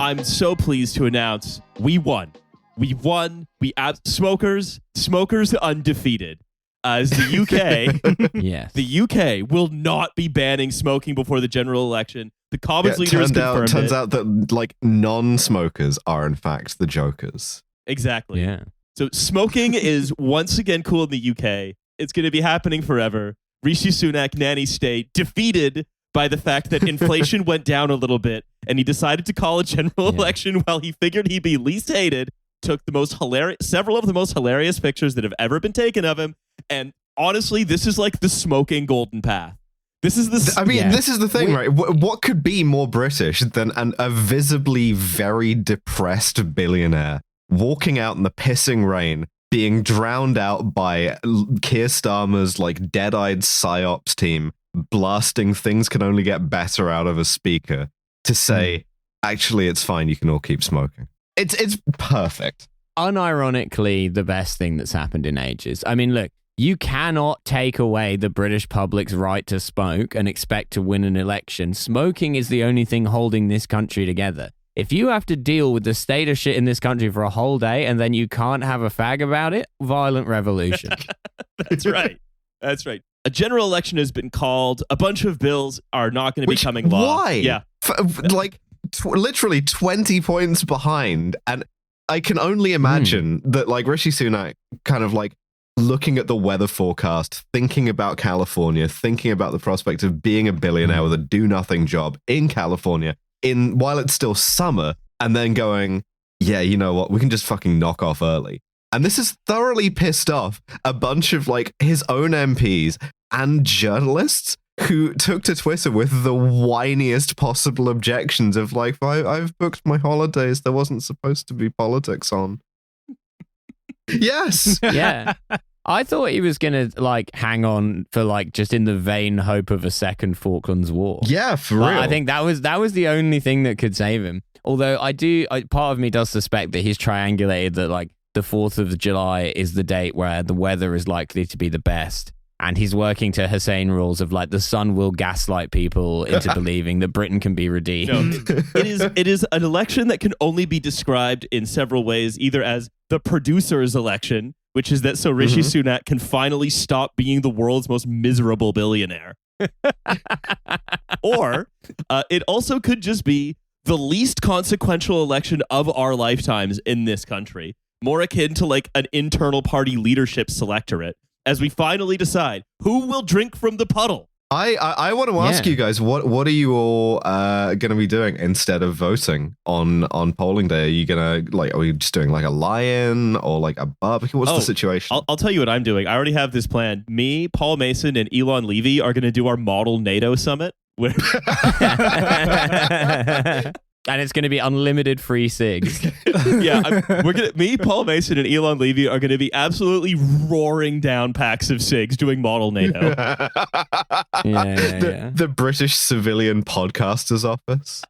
I'm so pleased to announce we won. We won. Smokers undefeated. As the UK, yes, the UK will not be banning smoking before the general election. The Commons leaders confirmed it. Turns out that like non-smokers are in fact the jokers. Exactly. Yeah. So smoking is once again cool in the UK. It's going to be happening forever. Rishi Sunak, nanny state, defeated by the fact that inflation went down a little bit, and he decided to call a general election while he figured he'd be least hated. Took several of the most hilarious pictures that have ever been taken of him. And honestly, this is like the smoking golden path. This is the. This is the thing, right? What could be more British than a visibly very depressed billionaire walking out in the pissing rain, being drowned out by Keir Starmer's like dead-eyed psyops team, blasting "things can only get better" out of a speaker to say, "Actually, it's fine. You can all keep smoking." It's perfect. Unironically, the best thing that's happened in ages. I mean, look, you cannot take away the British public's right to smoke and expect to win an election. Smoking is the only thing holding this country together. If you have to deal with the state of shit in this country for a whole day and then you can't have a fag about it, violent revolution. That's right. That's right. A general election has been called. A bunch of bills are not going to be becoming law. Why? Yeah. Literally 20 points behind. And I can only imagine that like Rishi Sunak kind of like looking at the weather forecast, thinking about California, thinking about the prospect of being a billionaire with a do-nothing job in California while it's still summer, and then going, yeah, you know what, we can just fucking knock off early. And this has thoroughly pissed off a bunch of like his own MPs and journalists who took to Twitter with the whiniest possible objections of like, I've booked my holidays, there wasn't supposed to be politics on. Yes. Yeah. I thought he was going to like hang on for like just in the vain hope of a second Falklands War. Yeah, for real. I think that was the only thing that could save him. Although part of me does suspect that he's triangulated that like the 4th of July is the date where the weather is likely to be the best. And he's working to Hussein rules of like the sun will gaslight people into believing that Britain can be redeemed. No, it is an election that can only be described in several ways, either as the producer's election, which is that so Rishi Sunak can finally stop being the world's most miserable billionaire. Or it also could just be the least consequential election of our lifetimes in this country, more akin to like an internal party leadership selectorate, as we finally decide who will drink from the puddle. I want to ask you guys, what are you all going to be doing instead of voting on polling day? Are you going to are we just doing like a lie-in or like a barbecue? What's the situation? I'll tell you what I'm doing. I already have this plan. Me, Paul Mason, and Elon Levy are going to do our model NATO summit. And it's going to be unlimited free cigs. Me, Paul Mason, and Elon Levy are going to be absolutely roaring down packs of cigs doing model NATO. The British Civilian Podcasters Office.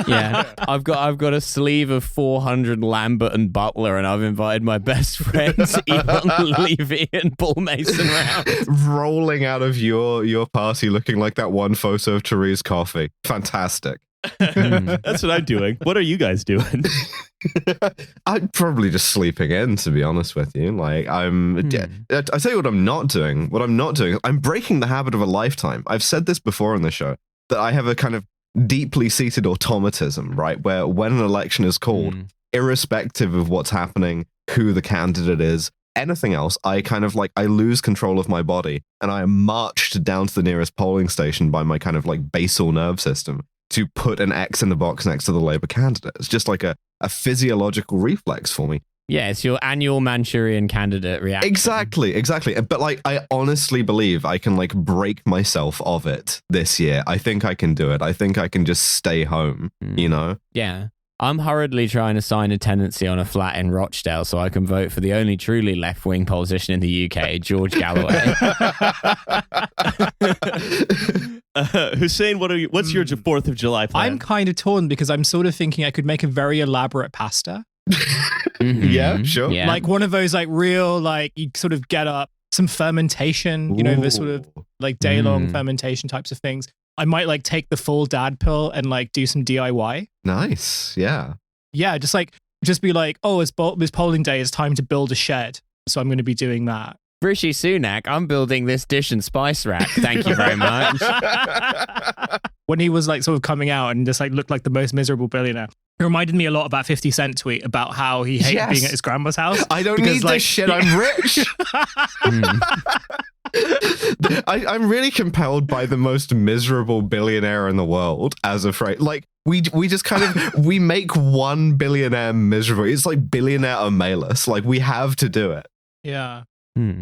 Yeah, I've got a sleeve of 400 Lambert and Butler, and I've invited my best friends Elon Levy and Paul Mason round. Rolling out of your party looking like that one photo of Therese Coffey. Fantastic. That's what I'm doing. What are you guys doing? I'm probably just sleeping in, to be honest with you. Like I tell you what I'm not doing. What I'm not doing, I'm breaking the habit of a lifetime. I've said this before on the show, that I have a kind of deeply seated automatism, right? Where when an election is called, irrespective of what's happening, who the candidate is, anything else, I kind of like, I lose control of my body and I am marched down to the nearest polling station by my kind of like basal nerve system to put an X in the box next to the Labour candidate. It's just like a physiological reflex for me. Yeah, it's your annual Manchurian candidate reaction. Exactly. But like, I honestly believe I can like break myself of it this year. I think I can do it. I think I can just stay home, you know? Yeah. I'm hurriedly trying to sign a tenancy on a flat in Rochdale so I can vote for the only truly left-wing politician in the UK, George Galloway. Hussein, what's your 4th of July plan? I'm kind of torn because I'm sort of thinking I could make a very elaborate pasta. Yeah, sure. Yeah. Like one of those like real, like you sort of get up some fermentation, you know, this sort of like day-long fermentation types of things. I might like take the full dad pill and like do some DIY. Nice. Yeah. Yeah, just be like, oh, it's polling day. It's time to build a shed. So I'm going to be doing that. Rishi Sunak, I'm building this dish and spice rack. Thank you very much. When he was like sort of coming out and just like looked like the most miserable billionaire, it reminded me a lot about 50 Cent tweet about how he hated being at his grandma's house. I don't need this shit. I'm rich. I'm really compelled by the most miserable billionaire in the world as a phrase. Like we just kind of we make one billionaire miserable. It's like billionaire Amalis. Like we have to do it. Yeah.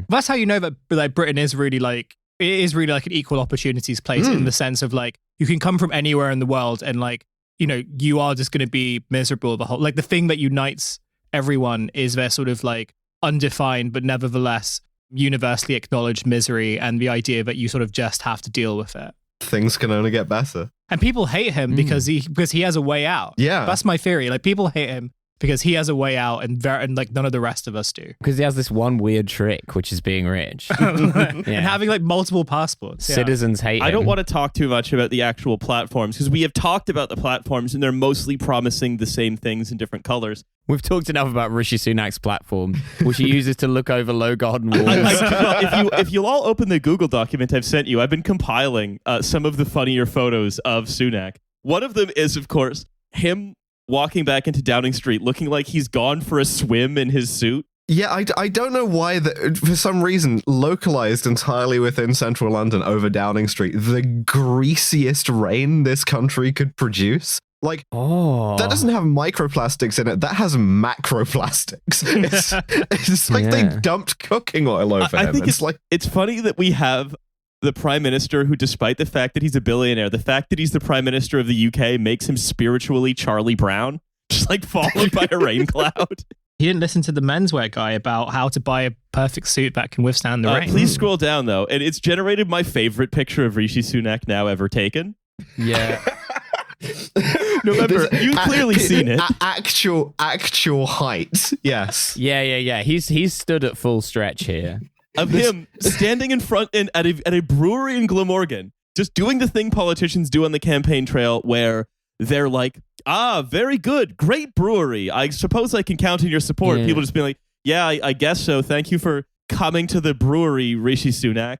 That's how you know that like Britain is really like it is really like an equal opportunities place in the sense of like you can come from anywhere in the world and like, you know, you are just going to be miserable the whole, like the thing that unites everyone is their sort of like undefined but nevertheless universally acknowledged misery and the idea that you sort of just have to deal with it. Things can only get better. And people hate him because he has a way out. Yeah. That's my theory. Like people hate him because he has a way out and like none of the rest of us do. Because he has this one weird trick, which is being rich. And having like multiple passports. Yeah. Citizens hate him. I don't want to talk too much about the actual platforms because we have talked about the platforms and they're mostly promising the same things in different colors. We've talked enough about Rishi Sunak's platform, which he uses to look over low garden walls. If you'll all open the Google document I've sent you, I've been compiling some of the funnier photos of Sunak. One of them is, of course, him walking back into Downing Street looking like he's gone for a swim in his suit. Yeah, I don't know why, for some reason, localized entirely within central London over Downing Street, the greasiest rain this country could produce. Like, that doesn't have microplastics in it. That has macroplastics. It's like they dumped cooking oil over him. I think it's funny that we have the prime minister who, despite the fact that he's a billionaire, the fact that he's the prime minister of the UK makes him spiritually Charlie Brown, just like followed by a rain cloud. He didn't listen to the menswear guy about how to buy a perfect suit that can withstand the rain. Please scroll down, though, and it's generated my favorite picture of Rishi Sunak now ever taken. Yeah. November, you've clearly seen it. Actual height. Yes. Yeah. He's stood at full stretch here. Of him standing in front at a brewery in Glamorgan, just doing the thing politicians do on the campaign trail where they're like, very good, great brewery. I suppose I can count on your support. Yeah. People just being like, yeah, I guess so. Thank you for coming to the brewery, Rishi Sunak.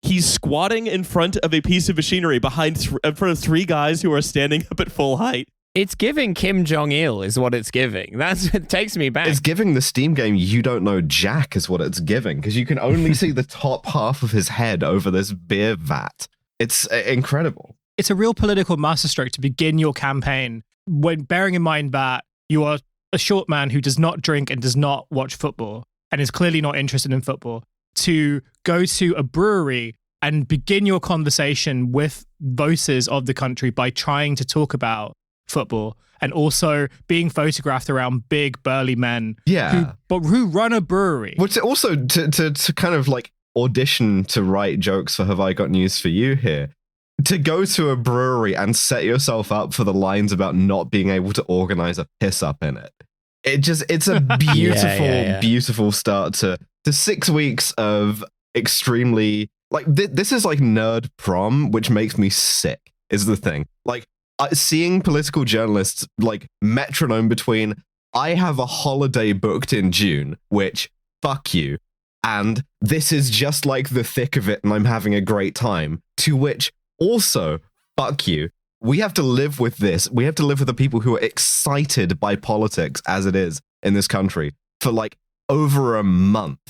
He's squatting in front of a piece of machinery in front of three guys who are standing up at full height. It's giving Kim Jong-il is what it's giving. It takes me back. It's giving the Steam game You Don't Know Jack is what it's giving, because you can only see the top half of his head over this beer vat. It's incredible. It's a real political masterstroke to begin your campaign when bearing in mind that you are a short man who does not drink and does not watch football and is clearly not interested in football, to go to a brewery and begin your conversation with voices of the country by trying to talk about football and also being photographed around big burly men who run a brewery. Which also to kind of like audition to write jokes for Have I Got News For You here. To go to a brewery and set yourself up for the lines about not being able to organize a piss up in it. It's a beautiful, beautiful start to 6 weeks of extremely like this is like nerd prom, which makes me sick is the thing. Like seeing political journalists like metronome between I have a holiday booked in June, which fuck you, and this is just like the thick of it and I'm having a great time, to which also fuck you. We have to live with this. We have to live with the people who are excited by politics as it is in this country for like over a month.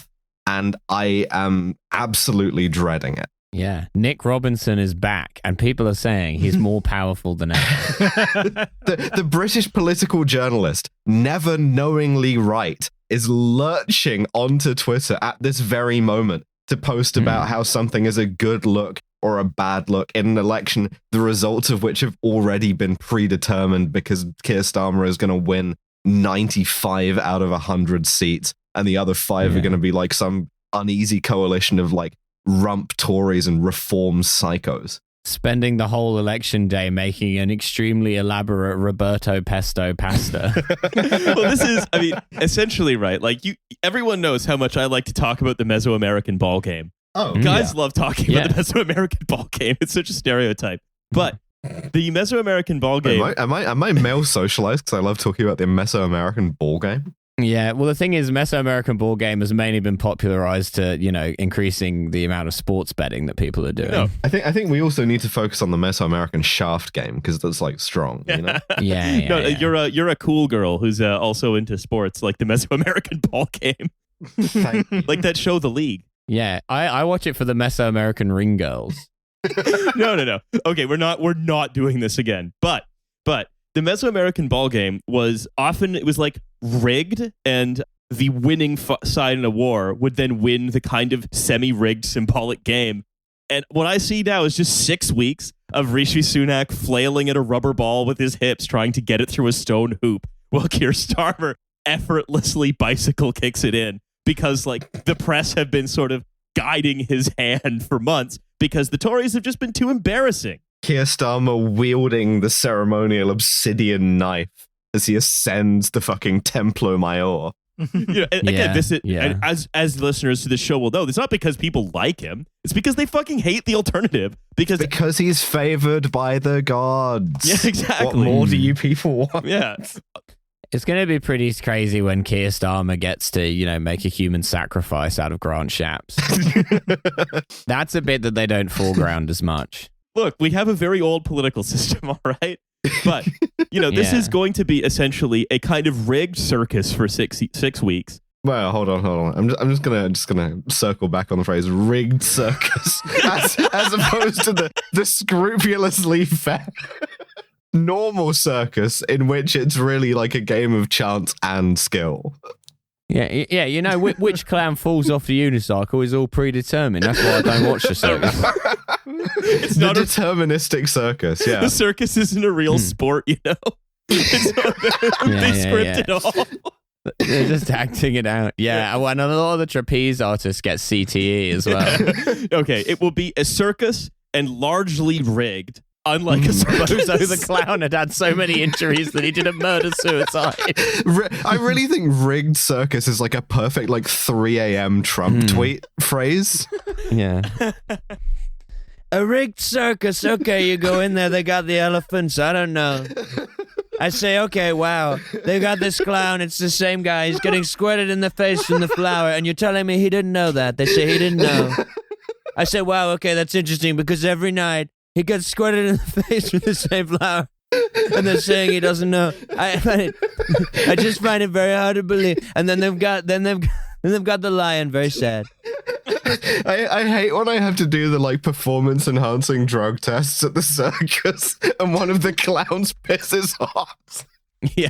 And I am absolutely dreading it. Yeah. Nick Robinson is back and people are saying he's more powerful than ever. The British political journalist, never knowingly right, is lurching onto Twitter at this very moment to post about how something is a good look or a bad look in an election, the results of which have already been predetermined because Keir Starmer is going to win 95 out of 100 seats, and the other 5 are going to be like some uneasy coalition of like rump Tories and reform psychos. Spending the whole election day making an extremely elaborate Roberto Pesto pasta. Well, this is, I mean, essentially, right? Like, everyone knows how much I like to talk about the Mesoamerican ball game. Oh, Guys love talking about the Mesoamerican ball game. It's such a stereotype. But the Mesoamerican ball game... Am I male socialized because I love talking about the Mesoamerican ball game? Yeah, well, the thing is, Mesoamerican ball game has mainly been popularized to, increasing the amount of sports betting that people are doing. No. I think we also need to focus on the Mesoamerican shaft game because that's like strong, you know? Yeah. You're a cool girl who's also into sports, like the Mesoamerican ball game. Thank you. Like that show, The League. Yeah, I watch it for the Mesoamerican ring girls. No. Okay, we're not doing this again. But the Mesoamerican ball game was like rigged, and the winning side in a war would then win the kind of semi-rigged symbolic game. And what I see now is just 6 weeks of Rishi Sunak flailing at a rubber ball with his hips, trying to get it through a stone hoop, while Keir Starmer effortlessly bicycle kicks it in, because like the press have been sort of guiding his hand for months because the Tories have just been too embarrassing. Keir Starmer wielding the ceremonial obsidian knife as he ascends the fucking Templo Mayor. Again, this is and as listeners to the show will know, it's not because people like him. It's because they fucking hate the alternative. Because he's favored by the gods. Yeah, exactly. What more do you people want? Yeah. It's going to be pretty crazy when Keir Starmer gets to, make a human sacrifice out of Grant Shapps. That's a bit that they don't foreground as much. Look, we have a very old political system, all right? But, this is going to be essentially a kind of rigged circus for six weeks. Well, hold on. I'm just gonna circle back on the phrase rigged circus as opposed to the scrupulously fair normal circus in which it's really like a game of chance and skill. Yeah, which clown falls off the unicycle is all predetermined. That's why I don't watch the circus. It's the not deterministic circus, yeah. The circus isn't a real sport, It's they script it all. They're just acting it out. Yeah, and a lot of the trapeze artists get CTE as well. Okay, it will be a circus and largely rigged. Unlike a circus. The clown had so many injuries that he did a murder-suicide. I really think rigged circus is like a perfect 3 a.m. Trump tweet phrase. Yeah. A rigged circus. Okay, you go in there, they got the elephants. I don't know. I say, okay, wow, they got this clown. It's the same guy. He's getting squirted in the face from the flower, and you're telling me he didn't know that. They say he didn't know. I say, wow, okay, that's interesting, because every night he gets squirted in the face with the same flower, and they're saying he doesn't know. I just find it very hard to believe. And then they've got the lion. Very sad. I hate when I have to do the performance enhancing drug tests at the circus, and one of the clowns pisses off. Yeah.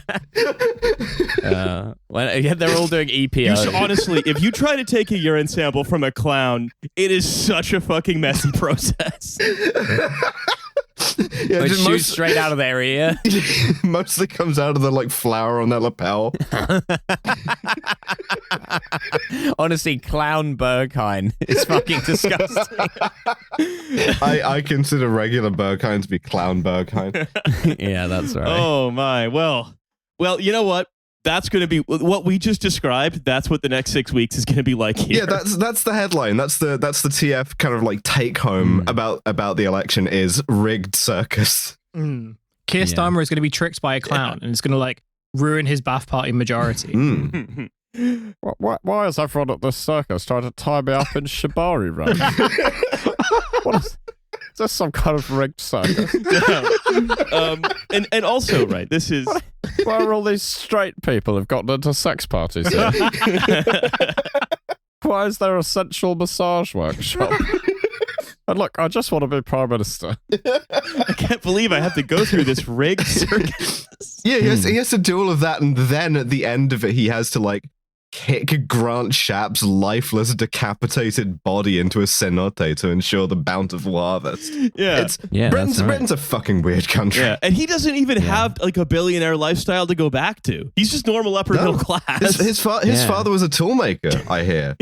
They're all doing EPO. You should, honestly, if you try to take a urine sample from a clown, it is such a fucking messy process. Yeah, it shoots straight out of their ear. Mostly comes out of the flower on their lapel. Honestly, clown Berghain is fucking disgusting. I consider regular Berghain to be clown Berghain. Yeah, that's right. Oh my. Well, you know what? That's going to be what we just described. That's what the next 6 weeks is going to be like here. Yeah, that's the headline. That's the TF kind of take home about the election is rigged circus. Keir Starmer is going to be tricked by a clown, and it's going to ruin his bath party majority. Why is everyone at this circus trying to tie me up in shibari rope? Is this some kind of rigged circus? And also, right, this is... Why are all these straight people have gotten into sex parties here? Why is there a sensual massage workshop? And look, I just want to be Prime Minister. I can't believe I have to go through this rigged circus. Yeah, he has to do all of that, and then at the end of it, he has to kick Grant Shap's lifeless, decapitated body into a cenote to ensure the bountiful harvest. Yeah. Britain's a fucking weird country. Yeah, and he doesn't even have like a billionaire lifestyle to go back to. He's just normal upper middle class. His father was a toolmaker, I hear.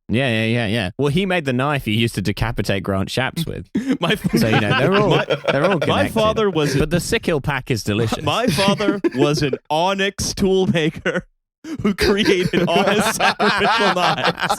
Yeah. Well, he made the knife he used to decapitate Grant Shapps with. So they're all connected. My father was, but the Sickle pack is delicious. My father was an onyx toolmaker who created honest sacrificial knives.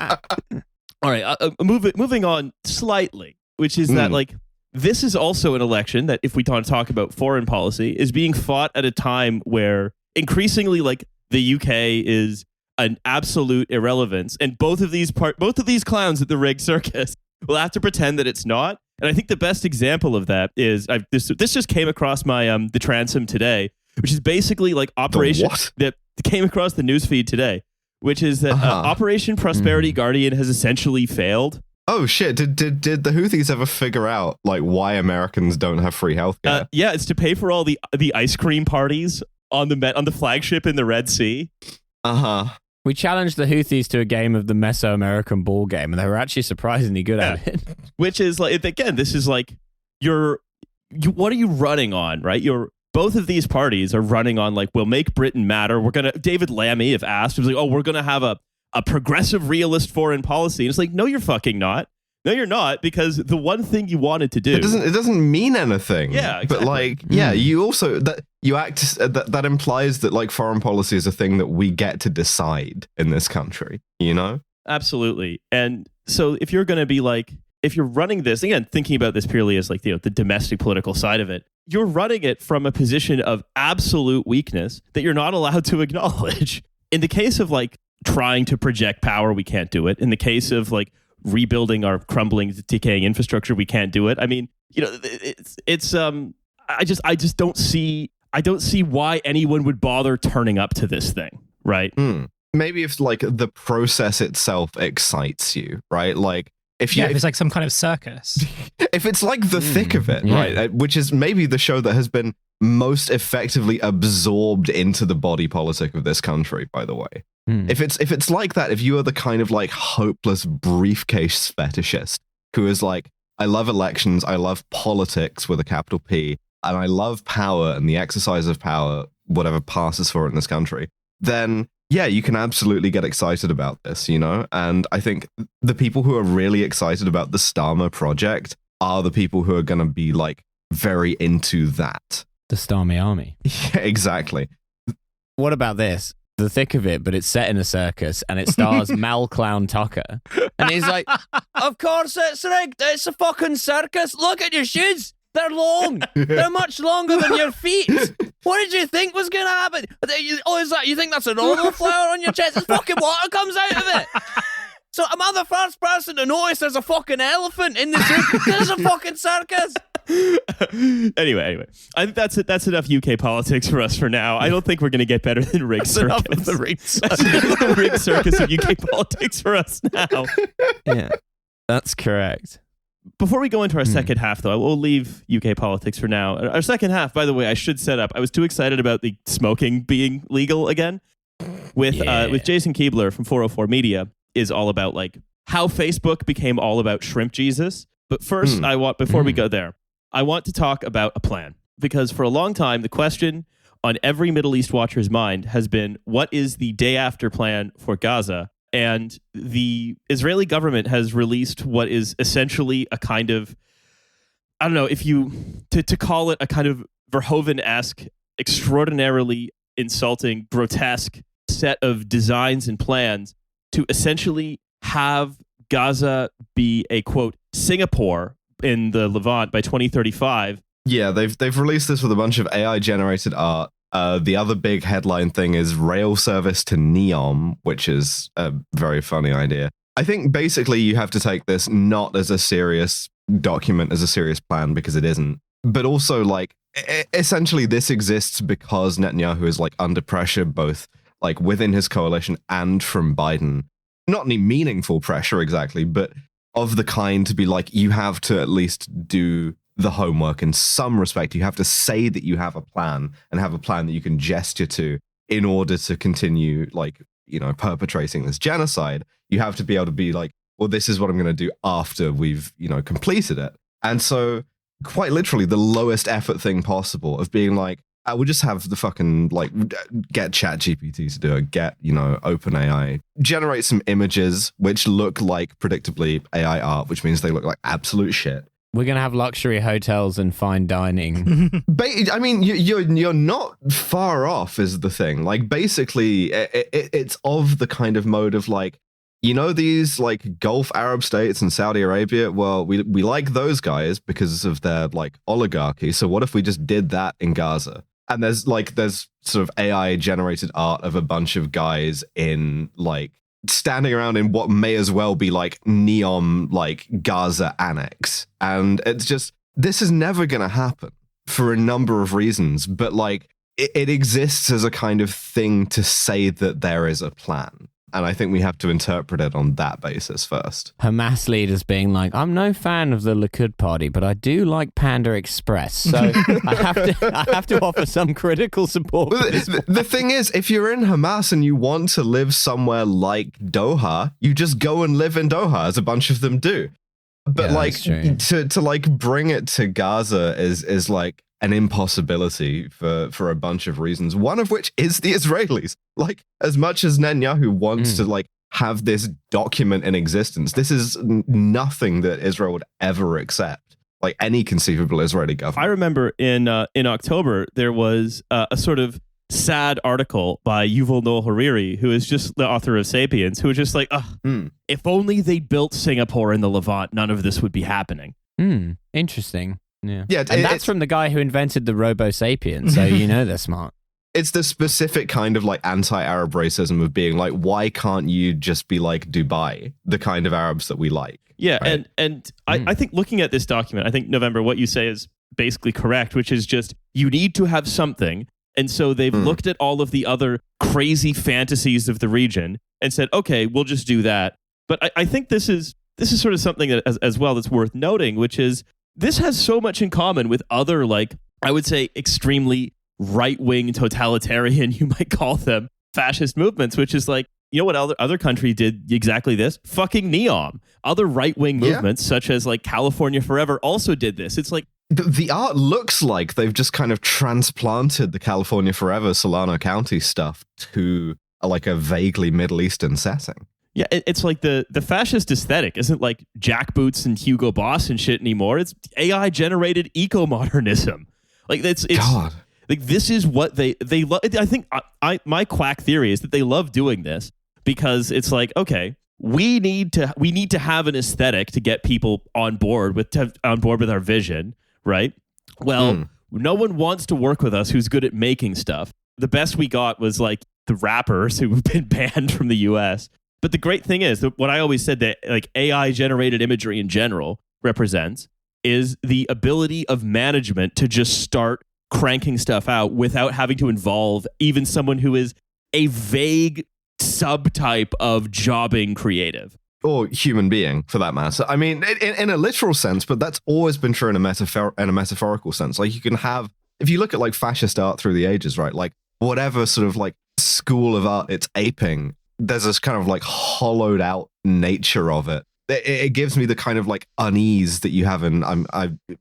All right, moving on slightly, which is that like this is also an election that, if we want to talk about foreign policy, is being fought at a time where increasingly like the UK is an absolute irrelevance, and both of these clowns at the rigged circus will have to pretend that it's not. And I think the best example of that is this just came across my the transom today, which is basically like Operation that came across the newsfeed today, which is that Operation Prosperity Guardian has essentially failed. Oh shit! Did the Houthis ever figure out like why Americans don't have free healthcare? Yeah, it's to pay for all the ice cream parties on the flagship in the Red Sea. We challenged the Houthis to a game of the Mesoamerican ball game, and they were actually surprisingly good at it. Which is like, again, this is like what are you running on, right? Both of these parties are running on like, we'll make Britain matter. David Lammy, if asked, was like, oh, we're gonna have a progressive realist foreign policy. And it's like, no, you're fucking not. No, you're not, because the one thing you wanted to do, it doesn't mean anything. Yeah, exactly. But like, you also that implies that like foreign policy is a thing that we get to decide in this country. You know, absolutely. And so if you're going to be like, if you're running this again, thinking about this purely as like the domestic political side of it, you're running it from a position of absolute weakness that you're not allowed to acknowledge. In the case of like trying to project power, we can't do it. In the case of like rebuilding our crumbling, decaying infrastructure, we can't do it. I mean, I just don't see why anyone would bother turning up to this thing, right? Maybe if like the process itself excites you, right? Like if it's like some kind of circus. If it's like the thick of it, right? Which is maybe the show that has been most effectively absorbed into the body politic of this country, by the way. If it's like that, if you are the kind of like hopeless briefcase fetishist who is like, I love elections, I love politics with a capital P, and I love power and the exercise of power, whatever passes for it in this country, then yeah, you can absolutely get excited about this, you know? And I think the people who are really excited about the Starmer project are the people who are going to be like very into that. The Starmy Army. Yeah, exactly. What about this? The thick of it, but it's set in a circus and it stars Mal Clown Tucker. And he's like, of course it's rigged. It's a fucking circus. Look at your shoes. They're long. They're much longer than your feet. What did you think was going to happen? You think that's an overflower on your chest? There's fucking water comes out of it. So am I the first person to notice there's a fucking elephant in the zoo? There's a fucking circus. Anyway, I think that's enough UK politics for us for now. I don't think we're going to get better than rigged circus. Enough of the rigged circus. That's enough of the rigged circus of UK politics for us now. Yeah, that's correct. Before we go into our second half, though, I will leave UK politics for now. Our second half, by the way, I should set up. I was too excited about the smoking being legal again. With Jason Koebler from 404 Media is all about like how Facebook became all about shrimp Jesus. But first, before we go there, I want to talk about a plan, because for a long time, the question on every Middle East watcher's mind has been, what is the day after plan for Gaza? And the Israeli government has released what is essentially a kind of, I don't know, if you, to call it a kind of Verhoeven-esque, extraordinarily insulting, grotesque set of designs and plans to essentially have Gaza be a, quote, Singapore in the Levant by 2035. Yeah, they've released this with a bunch of AI-generated art. The other big headline thing is rail service to Neom, which is a very funny idea. I think basically you have to take this not as a serious document, as a serious plan, because it isn't. But also, like, essentially this exists because Netanyahu is like under pressure, both like within his coalition and from Biden. Not any meaningful pressure exactly, but of the kind to be like, you have to at least do the homework in some respect. You have to say that you have a plan and have a plan that you can gesture to in order to continue like perpetrating this genocide. You have to be able to be like, well, this is what I'm going to do after we've, completed it. And so quite literally the lowest effort thing possible of being like, I would just have the fucking get ChatGPT to do it, get, OpenAI, generate some images which look like predictably AI art, which means they look like absolute shit. We're going to have luxury hotels and fine dining. I mean, you're not far off is the thing. Like, basically, it's of the kind of mode of like, these like Gulf Arab states and Saudi Arabia, well, we like those guys because of their like oligarchy. So what if we just did that in Gaza? And there's sort of AI generated art of a bunch of guys in like standing around in what may as well be like neon like Gaza annex. And it's just, this is never going to happen for a number of reasons, but like it exists as a kind of thing to say that there is a plan. And I think we have to interpret it on that basis first. Hamas leaders being like, I'm no fan of the Likud party, but I do like Panda Express. So I have to offer some critical support. The thing is, if you're in Hamas and you want to live somewhere like Doha, you just go and live in Doha, as a bunch of them do. But to like bring it to Gaza is like an impossibility for a bunch of reasons, one of which is the Israelis. Like, as much as Netanyahu wants to like have this document in existence, this is nothing that Israel would ever accept, like any conceivable Israeli government. I remember in October there was a sort of sad article by Yuval Noah Harari, who is just the author of Sapiens, who was just like, if only they built Singapore in the Levant, none of this would be happening. Interesting. Yeah, and that's from the guy who invented the Robo Sapien, so they're smart. It's the specific kind of like anti-Arab racism of being like, why can't you just be like Dubai, the kind of Arabs that we like? Yeah, right? and I think looking at this document, I think, November, what you say is basically correct, which is just you need to have something. And so they've looked at all of the other crazy fantasies of the region and said, okay, we'll just do that. But I think this is sort of something that as well that's worth noting, which is this has so much in common with other, like, I would say, extremely right-wing totalitarian, you might call them, fascist movements, which is like, you know what other country did exactly this? Fucking NEOM. Other right-wing movements, such as like California Forever, also did this. It's like, the art looks like they've just kind of transplanted the California Forever Solano County stuff to like a vaguely Middle Eastern setting. Yeah, it's like the fascist aesthetic isn't like jackboots and Hugo Boss and shit anymore. It's AI generated eco-modernism. Like it's God. Like this is what they love. I think my quack theory is that they love doing this because it's like, okay, we need to have an aesthetic to get people on board with our vision, right? Well, no one wants to work with us who's good at making stuff. The best we got was like the rappers who've been banned from the US. But the great thing is that what I always said that like AI generated imagery in general represents is the ability of management to just start cranking stuff out without having to involve even someone who is a vague subtype of jobbing creative. Or human being, for that matter. I mean, in a literal sense, but that's always been true in a metaphorical sense. Like you can have, if you look at like fascist art through the ages, right? Like whatever sort of like school of art it's aping, there's this kind of like hollowed out nature of it. It gives me the kind of like unease that you have in,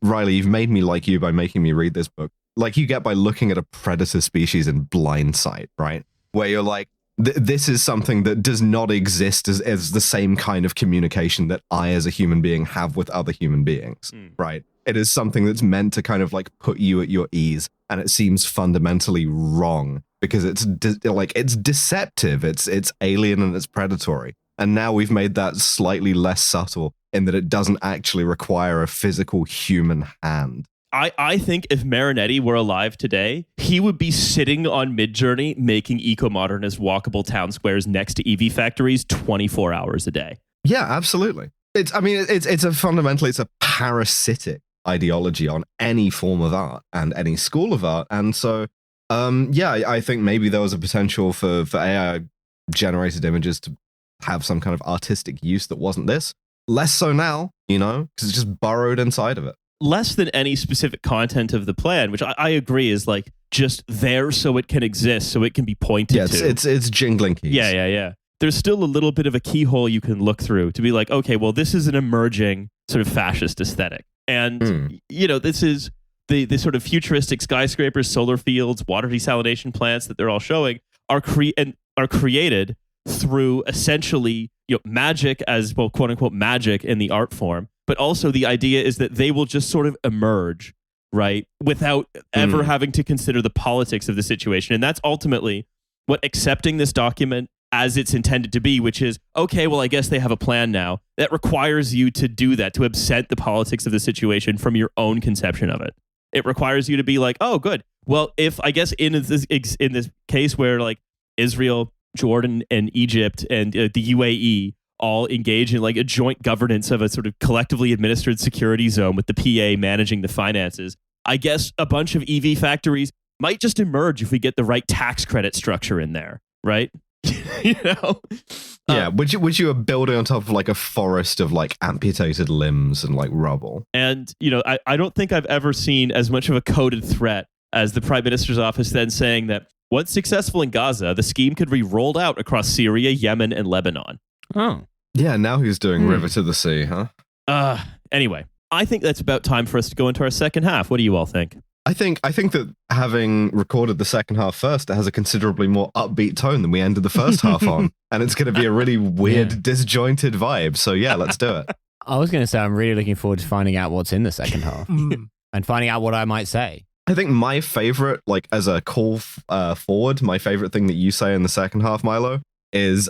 Riley, you've made me like you by making me read this book. Like you get by looking at a predator species in blind sight, right? Where you're like, this is something that does not exist as the same kind of communication that I as a human being have with other human beings, right? It is something that's meant to kind of like put you at your ease, and it seems fundamentally wrong because it's deceptive, it's alien and it's predatory. And now we've made that slightly less subtle in that it doesn't actually require a physical human hand. I think if Marinetti were alive today, he would be sitting on Midjourney making eco-modernist walkable town squares next to EV factories 24 hours a day. Yeah, absolutely. It's a parasitic ideology on any form of art and any school of art. And so, I think maybe there was a potential for AI generated images to have some kind of artistic use that wasn't this. Less so now, because it's just burrowed inside of it. less than any specific content of the plan, which I agree is like just there so it can exist, so it can be pointed to. It's jingling keys. Yeah. There's still a little bit of a keyhole you can look through to be like, okay, well, this is an emerging sort of fascist aesthetic. And, this is the sort of futuristic skyscrapers, solar fields, water desalination plants that they're all showing are created through essentially magic as, well, quote unquote, magic in the art form. But also the idea is that they will just sort of emerge, right, without ever having to consider the politics of the situation. And that's ultimately what accepting this document as it's intended to be, which is, okay, well, I guess they have a plan now. That requires you to do that, to absent the politics of the situation from your own conception of it. It requires you to be like, oh, good. Well, if I guess in this case where like Israel, Jordan, and Egypt and the UAE all engage in like a joint governance of a sort of collectively administered security zone with the PA managing the finances, I guess a bunch of EV factories might just emerge if we get the right tax credit structure in there, right? Yeah, would you a building on top of like a forest of like amputated limbs and like rubble? And I don't think I've ever seen as much of a coded threat as the Prime Minister's office then saying that once successful in Gaza, the scheme could be rolled out across Syria, Yemen, and Lebanon. Oh. Yeah, now who's doing River to the Sea, huh? Anyway, I think that's about time for us to go into our second half. What do you all think? I think that having recorded the second half first, it has a considerably more upbeat tone than we ended the first half on. And it's going to be a really weird, disjointed vibe. So yeah, let's do it. I was going to say, I'm really looking forward to finding out what's in the second half and finding out what I might say. I think my favorite, like as a call forward, my favorite thing that you say in the second half, Milo, is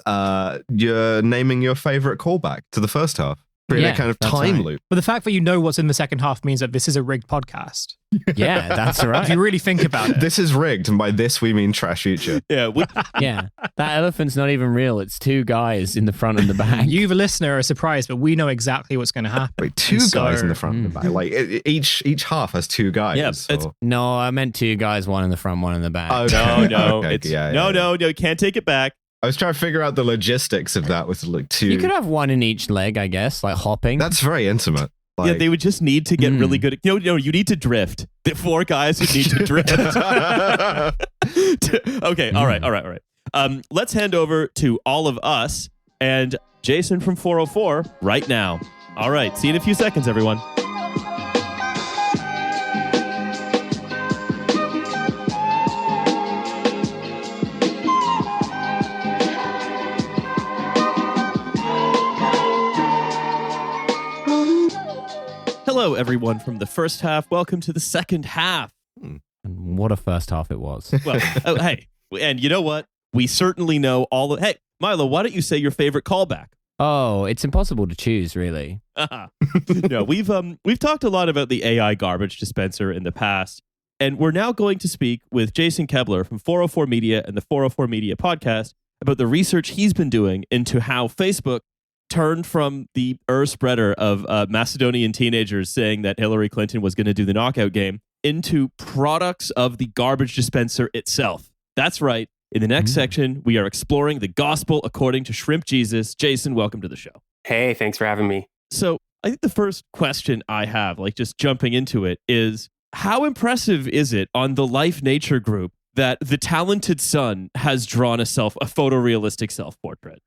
you're naming your favorite callback to the first half. Create a kind of time loop. But the fact that you know what's in the second half means that this is a rigged podcast. Yeah, that's right. If you really think about it. This is rigged, and by this we mean Trash Future. Yeah, yeah. That elephant's not even real. It's two guys in the front and the back. You, the listener, are surprised, but we know exactly what's going to happen. Wait, two guys in the front and the back. Like each half has two guys. Yeah, no, I meant two guys, one in the front, one in the back. Oh no, okay, no, you can't take it back. I was trying to figure out the logistics of that with like two. You could have one in each leg, I guess, like hopping. That's very intimate. Like, yeah, they would just need to get really good. You need to drift. The four guys would need to drift. Okay, all right. Let's hand over to all of us and Jason from 404 right now. All right, see you in a few seconds, everyone. Hello, everyone from the first half. Welcome to the second half. And what a first half it was. Well, hey, and you know what? We certainly know all the... Hey, Milo, why don't you say your favorite callback? Oh, it's impossible to choose, really. No, we've talked a lot about the AI garbage dispenser in the past, and we're now going to speak with Jason Koebler from 404 Media and the 404 Media podcast about the research he's been doing into how Facebook turned from the spreader of Macedonian teenagers saying that Hillary Clinton was going to do the knockout game into products of the garbage dispenser itself. That's right. In the next section, we are exploring the gospel according to Shrimp Jesus. Jason, welcome to the show. Hey, thanks for having me. So I think the first question I have, like just jumping into it, is how impressive is it on the Life Nature group that the talented son has drawn a photorealistic self-portrait?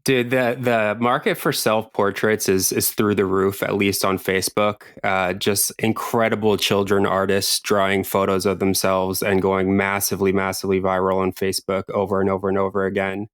Dude, the market for self-portraits is through the roof, at least on Facebook. Just incredible children artists drawing photos of themselves and going massively, massively viral on Facebook over and over and over again.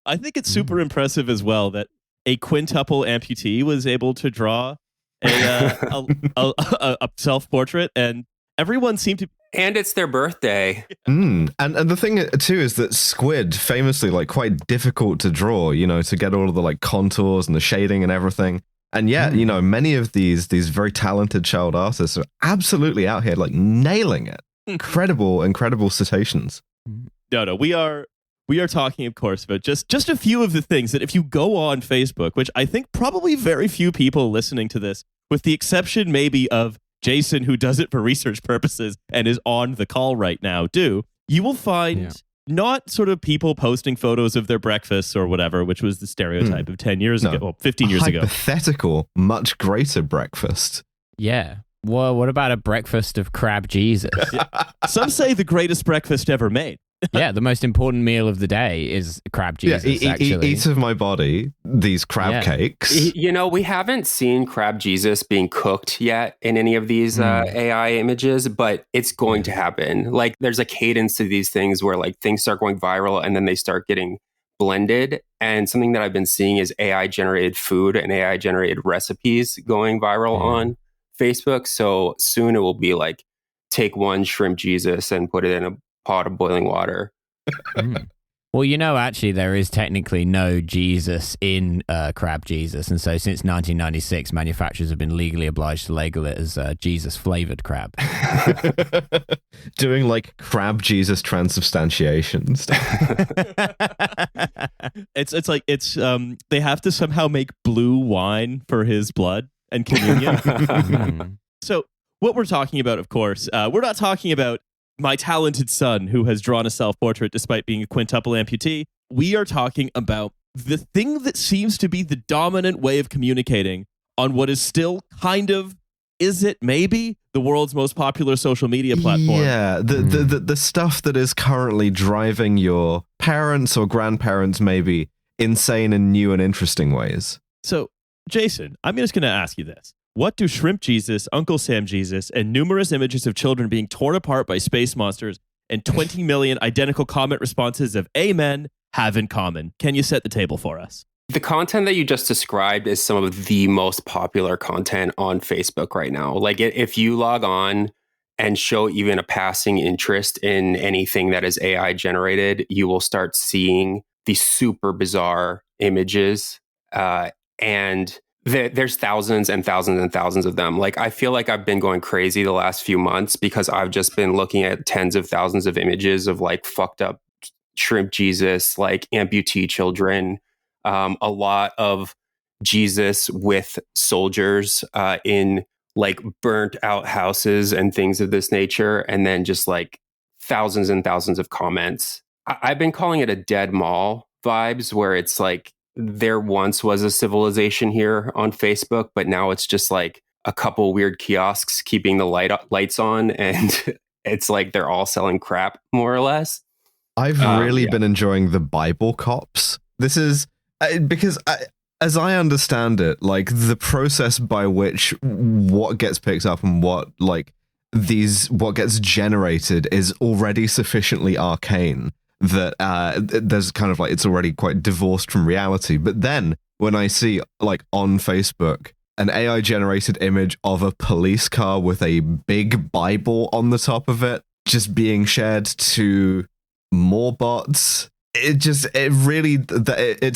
I think it's super impressive as well that a quintuple amputee was able to draw a self-portrait, and everyone seemed to... And it's their birthday. And the thing too is that squid famously like quite difficult to draw, to get all of the like contours and the shading and everything. And yet, many of these very talented child artists are absolutely out here like nailing it. Incredible citations. No, we are talking, of course, about just a few of the things that if you go on Facebook, which I think probably very few people listening to this, with the exception maybe of Jason, who does it for research purposes and is on the call right now, you will find not sort of people posting photos of their breakfasts or whatever, which was the stereotype of 10 years ago, well, 15 years ago. Hypothetical, much greater breakfast. Yeah. Well, what about a breakfast of crab Jesus? Some say the greatest breakfast ever made. Yeah, the most important meal of the day is crab Jesus, actually. Eat of my body these crab cakes. You know, we haven't seen crab Jesus being cooked yet in any of these AI images, but it's going to happen. Like, there's a cadence to these things where like things start going viral and then they start getting blended. And something that I've been seeing is AI generated food and AI generated recipes going viral on Facebook. So soon it will be like, take one shrimp Jesus and put it in a pot of boiling water. Well, you know, actually, there is technically no Jesus in crab Jesus. And so since 1996, manufacturers have been legally obliged to label it as Jesus-flavored crab. Doing like crab Jesus transubstantiation stuff. It's they have to somehow make blue wine for his blood and communion. So what we're talking about, of course, we're not talking about my talented son who has drawn a self-portrait despite being a quintuple amputee. We are talking about the thing that seems to be the dominant way of communicating on what is still kind of, is it maybe, the world's most popular social media platform. Yeah, the stuff that is currently driving your parents or grandparents maybe insane in new and interesting ways. So, Jason, I'm just going to ask you this. What do Shrimp Jesus, Uncle Sam Jesus, and numerous images of children being torn apart by space monsters and 20 million identical comment responses of Amen have in common? Can you set the table for us? The content that you just described is some of the most popular content on Facebook right now. Like, if you log on and show even a passing interest in anything that is AI generated, you will start seeing these super bizarre images. And there's thousands and thousands and thousands of them. Like, I feel like I've been going crazy the last few months because I've just been looking at tens of thousands of images of like fucked up shrimp Jesus, like amputee children, a lot of Jesus with soldiers in like burnt out houses and things of this nature. And then just like thousands and thousands of comments. I've been calling it a dead mall vibes, where it's like, there once was a civilization here on Facebook, but now it's just like a couple weird kiosks keeping the lights on, and it's like they're all selling crap, more or less. I've really been enjoying the Bible cops. This is because as I understand it, like the process by which what gets picked up and what gets generated is already sufficiently arcane that there's kind of like, it's already quite divorced from reality. But then when I see like on Facebook an AI generated image of a police car with a big Bible on the top of it just being shared to more bots, it's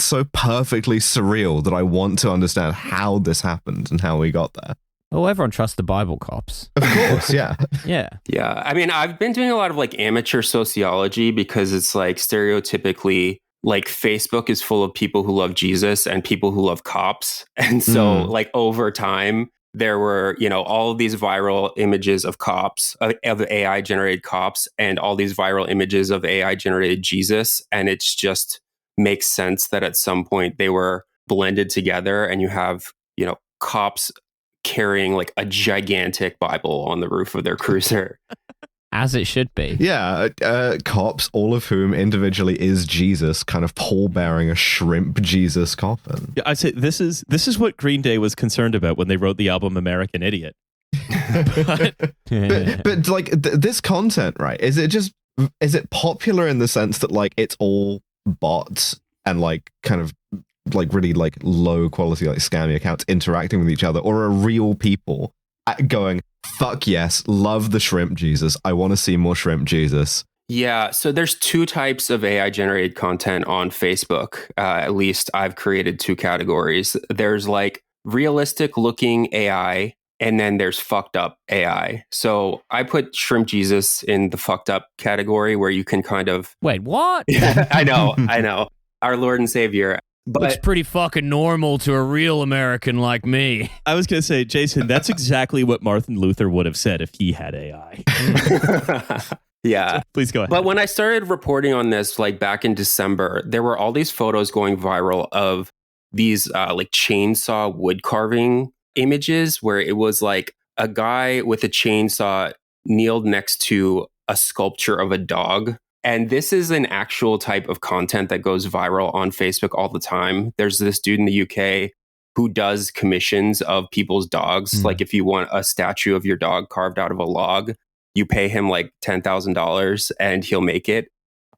so perfectly surreal that I want to understand how this happened and how we got there. Well, everyone trusts the Bible cops. Of course, yeah. Yeah. Yeah. I mean, I've been doing a lot of like amateur sociology because it's like stereotypically like Facebook is full of people who love Jesus and people who love cops. And so like over time, there were, you know, all of these viral images of cops, of AI generated cops, and all these viral images of AI generated Jesus. And it's just makes sense that at some point they were blended together and you have, you know, cops carrying like a gigantic Bible on the roof of their cruiser. As it should be. Yeah, cops, all of whom individually is Jesus, kind of pallbearing a shrimp Jesus coffin. Yeah, I'd say this is what Green Day was concerned about when they wrote the album American Idiot. but like this content, right? Is it popular in the sense that like it's all bots and like kind of like really like low quality like scammy accounts interacting with each other, or are real people going, fuck yes, love the shrimp Jesus, I want to see more shrimp Jesus? Yeah, so there's two types of AI generated content on Facebook. At least I've created two categories. There's like realistic looking AI, and then there's fucked up AI. So I put shrimp Jesus in the fucked up category, where you can kind of Wait, what? I know. Our Lord and Savior. But looks pretty fucking normal to a real American like me. I was going to say, Jason, that's exactly what Martin Luther would have said if he had AI. Yeah. So please go ahead. But when I started reporting on this, like back in December, there were all these photos going viral of these like chainsaw wood carving images, where it was like a guy with a chainsaw kneeled next to a sculpture of a dog. And this is an actual type of content that goes viral on Facebook all the time. There's this dude in the UK who does commissions of people's dogs. Like if you want a statue of your dog carved out of a log, you pay him like $10,000 and he'll make it.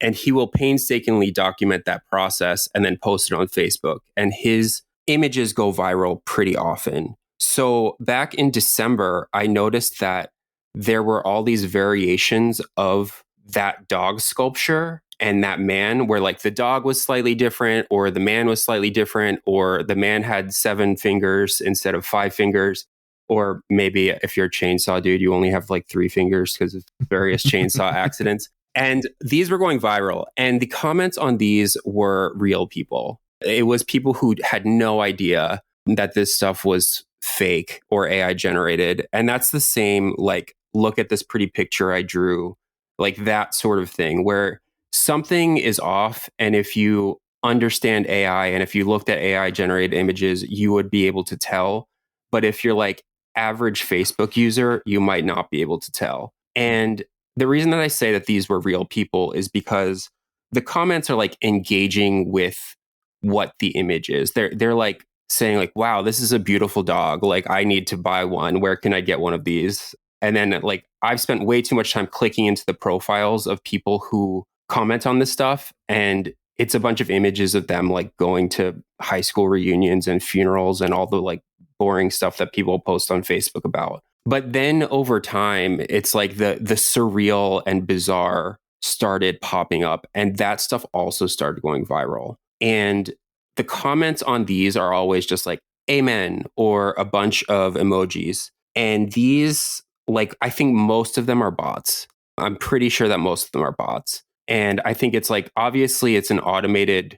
And he will painstakingly document that process and then post it on Facebook. And his images go viral pretty often. So back in December, I noticed that there were all these variations of that dog sculpture and that man, where like the dog was slightly different, or the man was slightly different, or the man had 7 fingers instead of 5 fingers. Or maybe if you're a chainsaw dude, you only have like 3 fingers because of various chainsaw accidents. And these were going viral. And the comments on these were real people. It was people who had no idea that this stuff was fake or AI generated. And that's the same, like, look at this pretty picture I drew, like that sort of thing, where something is off. And if you understand AI and if you looked at AI generated images, you would be able to tell. But if you're like average Facebook user, you might not be able to tell. And the reason that I say that these were real people is because the comments are like engaging with what the image is. They're like saying like, wow, this is a beautiful dog. Like, I need to buy one. Where can I get one of these? And then like, I've spent way too much time clicking into the profiles of people who comment on this stuff. And it's a bunch of images of them like going to high school reunions and funerals and all the like boring stuff that people post on Facebook about. But then over time, it's like the surreal and bizarre started popping up. And that stuff also started going viral. And the comments on these are always just like, amen, or a bunch of emojis. And these, like, I think most of them are bots. I'm pretty sure that most of them are bots. And I think it's like, obviously it's an automated,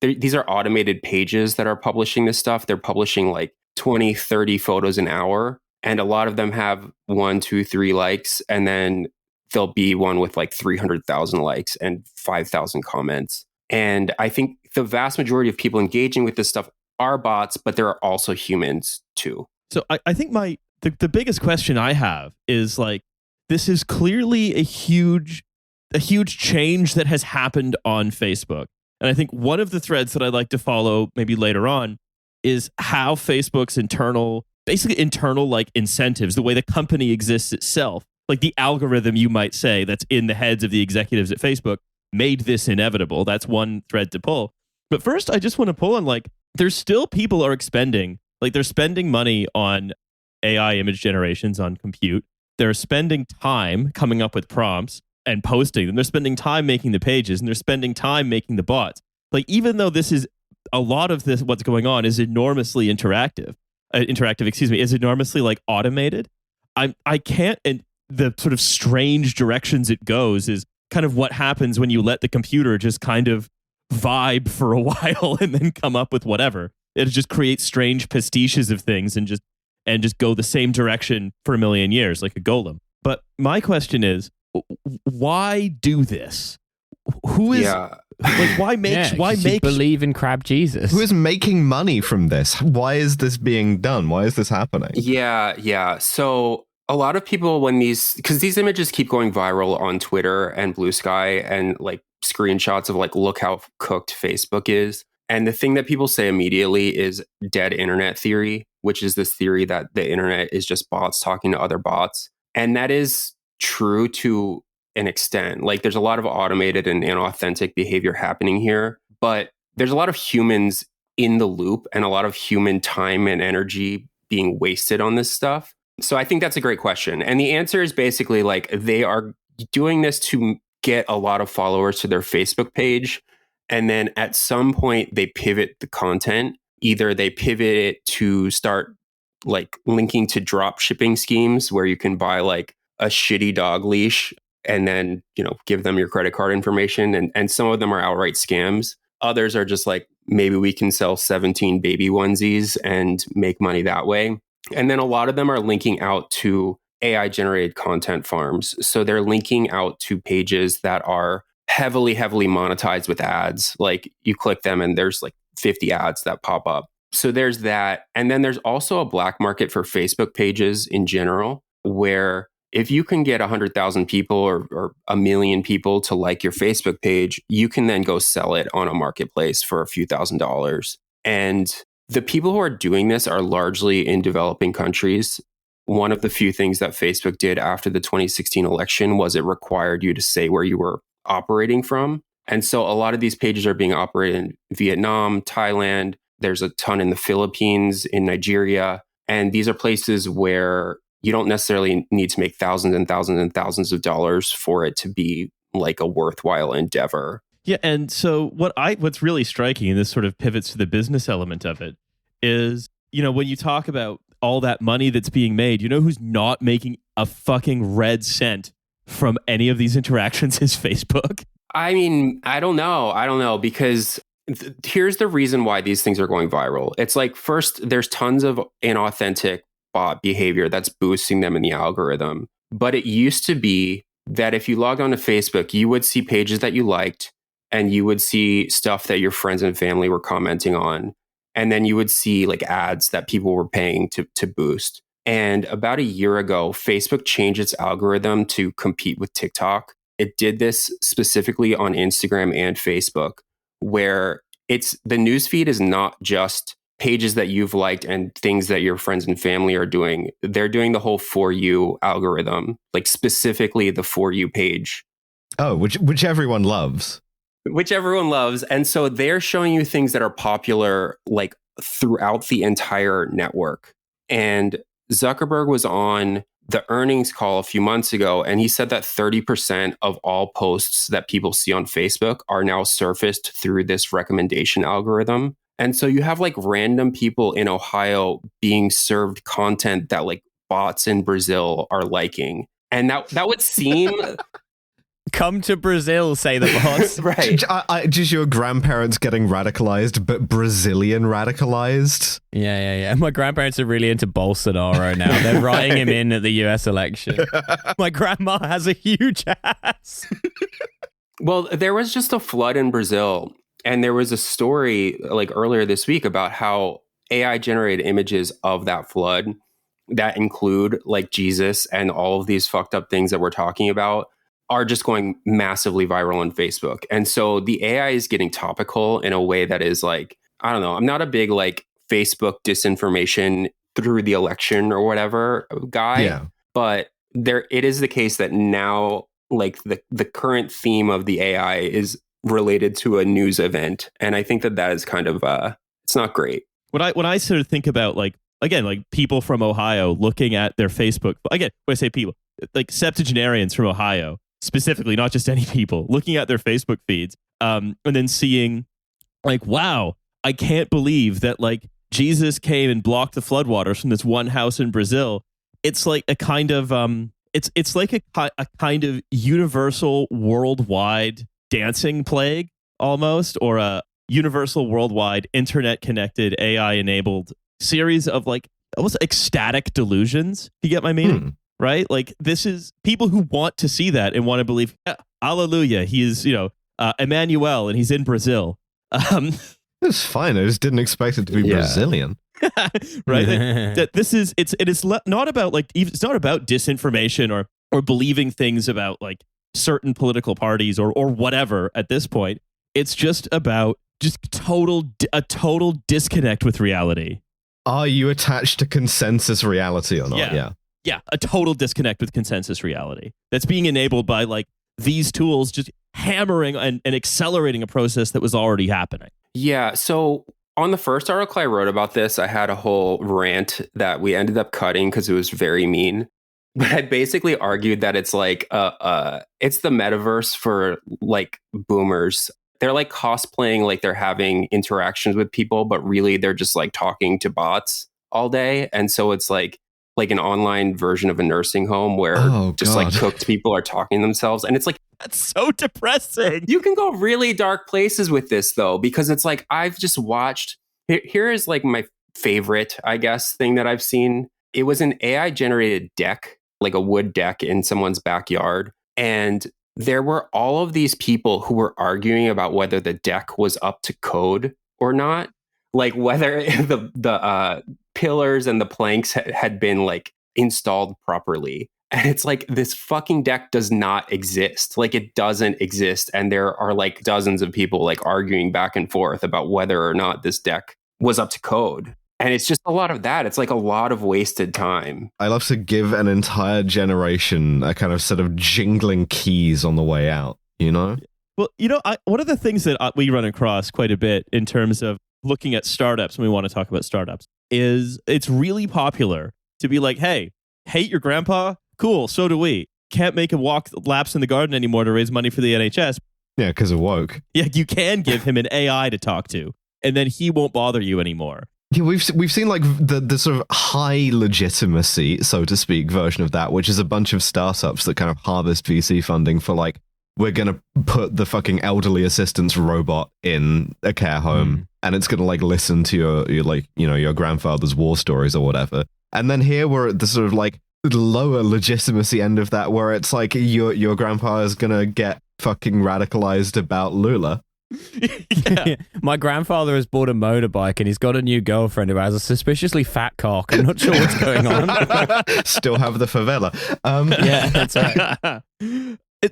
these are automated pages that are publishing this stuff. They're publishing like 20, 30 photos an hour. And a lot of them have 1, 2, 3 likes. And then there'll be one with like 300,000 likes and 5,000 comments. And I think the vast majority of people engaging with this stuff are bots, but there are also humans too. So I think the biggest question I have is like, this is clearly a huge change that has happened on Facebook. And I think one of the threads that I'd like to follow maybe later on is how Facebook's internal like incentives, the way the company exists itself, like the algorithm, you might say, that's in the heads of the executives at Facebook, made this inevitable. That's one thread to pull. But first, I just want to pull on like, there's still people are spending money on AI image generations on compute. They're spending time coming up with prompts and posting them. They're spending time making the pages, and they're spending time making the bots. Like, even though this is a lot of this, what's going on is enormously is enormously like automated. I can't, and the sort of strange directions it goes is kind of what happens when you let the computer just kind of vibe for a while and then come up with whatever. It just creates strange pastiches of things and just go the same direction for a million years, like a golem. But my question is, why do this? Who is like, why make believe in crab Jesus? Who is making money from this? Why is this being done? Why is this happening? Yeah. So a lot of people, because these images keep going viral on Twitter and Blue Sky, and like screenshots of like, look how cooked Facebook is. And the thing that people say immediately is dead internet theory, which is this theory that the internet is just bots talking to other bots. And that is true to an extent. Like, there's a lot of automated and inauthentic behavior happening here, but there's a lot of humans in the loop and a lot of human time and energy being wasted on this stuff. So I think that's a great question. And the answer is basically like, they are doing this to get a lot of followers to their Facebook page. And then at some point they pivot the content. Either they pivot it to start like linking to drop shipping schemes where you can buy like a shitty dog leash and then, give them your credit card information. And some of them are outright scams. Others are just like, maybe we can sell 17 baby onesies and make money that way. And then a lot of them are linking out to AI generated content farms. So they're linking out to pages that are heavily monetized with ads. Like, you click them and there's like 50 ads that pop up. So there's that. And then there's also a black market for Facebook pages in general, where if you can get 100,000 people or 1 million people to like your Facebook page, you can then go sell it on a marketplace for a few $1,000s. And the people who are doing this are largely in developing countries. One of the few things that Facebook did after the 2016 election was it required you to say where you were operating from. And so a lot of these pages are being operated in Vietnam, Thailand. There's a ton in the Philippines, in Nigeria. And these are places where you don't necessarily need to make thousands and thousands and thousands of dollars for it to be like a worthwhile endeavor. Yeah, and so what's really striking, and this sort of pivots to the business element of it, is, when you talk about all that money that's being made, who's not making a fucking red cent from any of these interactions is Facebook. I mean, I don't know, because here's the reason why these things are going viral. It's like, first, there's tons of inauthentic bot behavior that's boosting them in the algorithm. But it used to be that if you logged on to Facebook, you would see pages that you liked, and you would see stuff that your friends and family were commenting on. And then you would see like ads that people were paying to boost. And about a year ago, Facebook changed its algorithm to compete with TikTok. It did this specifically on Instagram and Facebook, where the newsfeed is not just pages that you've liked and things that your friends and family are doing. They're doing the whole For You algorithm, like specifically the For You page. Oh, which everyone loves. Which everyone loves. And so they're showing you things that are popular like throughout the entire network. And Zuckerberg was on the earnings call a few months ago, and he said that 30% of all posts that people see on Facebook are now surfaced through this recommendation algorithm. And so you have like random people in Ohio being served content that like bots in Brazil are liking. And that would seem... Come to Brazil, say the boss. Right. Just your grandparents getting radicalized, but Brazilian radicalized? Yeah. My grandparents are really into Bolsonaro now. They're writing him in at the US election. My grandma has a huge ass. Well, there was just a flood in Brazil. And there was a story like earlier this week about how AI generated images of that flood that include like Jesus and all of these fucked up things that we're talking about are just going massively viral on Facebook. And so the AI is getting topical in a way that is like, I don't know, I'm not a big like Facebook disinformation through the election or whatever guy, but it is the case that now like the current theme of the AI is related to a news event. And I think that is kind of, it's not great. When I sort of think about like people from Ohio looking at their Facebook, again, when I say people, like septuagenarians from Ohio, specifically, not just any people, looking at their Facebook feeds and then seeing like, wow, I can't believe that like Jesus came and blocked the floodwaters from this one house in Brazil. It's like a kind of it's like a kind of universal worldwide dancing plague almost, or a universal worldwide internet connected AI enabled series of like almost ecstatic delusions. You get my meaning? Right? Like this is people who want to see that and want to believe, yeah, hallelujah, he is, Emmanuel and he's in Brazil. It's fine. I just didn't expect it to be Brazilian. Right? That this is, not about like, it's not about disinformation or believing things about like certain political parties or whatever at this point. It's just about a total disconnect with reality. Are you attached to consensus reality or not? Yeah, a total disconnect with consensus reality that's being enabled by like these tools just hammering and accelerating a process that was already happening. Yeah. So on the first article I wrote about this, I had a whole rant that we ended up cutting because it was very mean. But I basically argued that it's like it's the metaverse for like boomers. They're like cosplaying like they're having interactions with people, but really they're just like talking to bots all day. And so it's like an online version of a nursing home where like cooked people are talking to themselves. And it's like, that's so depressing. You can go really dark places with this though, because it's like, I've just watched, here is like my favorite, I guess, thing that I've seen. It was an AI generated deck, like a wood deck in someone's backyard. And there were all of these people who were arguing about whether the deck was up to code or not. like whether the pillars and the planks had been like installed properly. And it's like, this fucking deck does not exist. Like, it doesn't exist. And there are like dozens of people like arguing back and forth about whether or not this deck was up to code. And it's just a lot of that. It's like a lot of wasted time. I love to give an entire generation a kind of set of jingling keys on the way out, you know? Well, one of the things that we run across quite a bit in terms of looking at startups, when we want to talk about startups, is it's really popular to be like, hey, hate your grandpa? Cool, so do we. Can't make him walk laps in the garden anymore to raise money for the NHS. Yeah, because of woke. Yeah, you can give him an AI to talk to, and then he won't bother you anymore. Yeah, we've seen like the sort of high legitimacy, so to speak, version of that, which is a bunch of startups that kind of harvest VC funding for like, we're going to put the fucking elderly assistance robot in a care home and it's going to like listen to your like, your grandfather's war stories or whatever. And then here we're at the sort of like lower legitimacy end of that, where it's like your grandpa is going to get fucking radicalized about Lula. Yeah. My grandfather has bought a motorbike and he's got a new girlfriend who has a suspiciously fat cock. I'm not sure what's going on. Still have the favela. Yeah, that's right.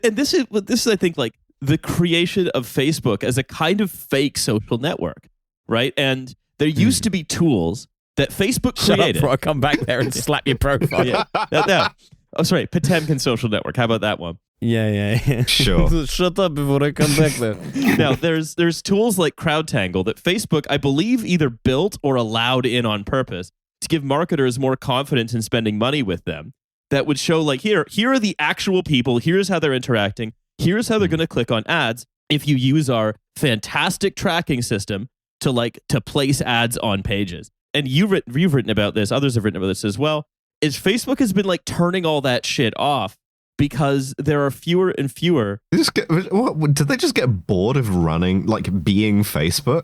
And this is, I think, like the creation of Facebook as a kind of fake social network, right? And there used to be tools that Facebook Shut created. up before I come back there and slap your profile. Yeah. Oh, sorry, Potemkin social network. How about that one? Yeah. Sure. Shut up before I come back there. Now, there's tools like CrowdTangle that Facebook, I believe, either built or allowed in on purpose to give marketers more confidence in spending money with them. That would show like, here are the actual people. Here's how they're interacting. Here's how they're going to click on ads if you use our fantastic tracking system to place ads on pages. And you've written about this. Others have written about this as well. Is Facebook has been like turning all that shit off because there are fewer and fewer. Did they just get bored of running, like being Facebook?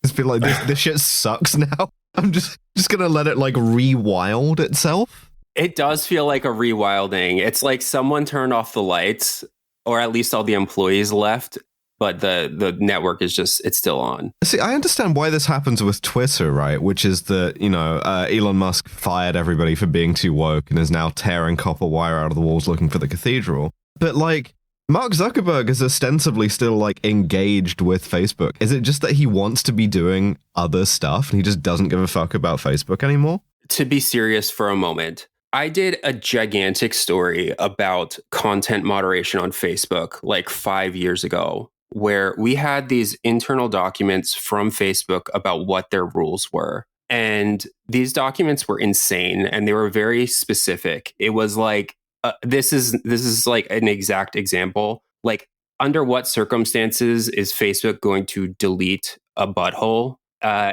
Just be like, this shit sucks now. I'm just gonna let it like rewild itself. It does feel like a rewilding. It's like someone turned off the lights, or at least all the employees left, but the network is it's still on. See, I understand why this happens with Twitter, right? Which is that, Elon Musk fired everybody for being too woke and is now tearing copper wire out of the walls looking for the cathedral. But like, Mark Zuckerberg is ostensibly still like engaged with Facebook. Is it just that he wants to be doing other stuff and he just doesn't give a fuck about Facebook anymore? To be serious for a moment, I did a gigantic story about content moderation on Facebook like 5 years ago, where we had these internal documents from Facebook about what their rules were. And these documents were insane and they were very specific. It was like, this is like an exact example. Like, under what circumstances is Facebook going to delete a butthole?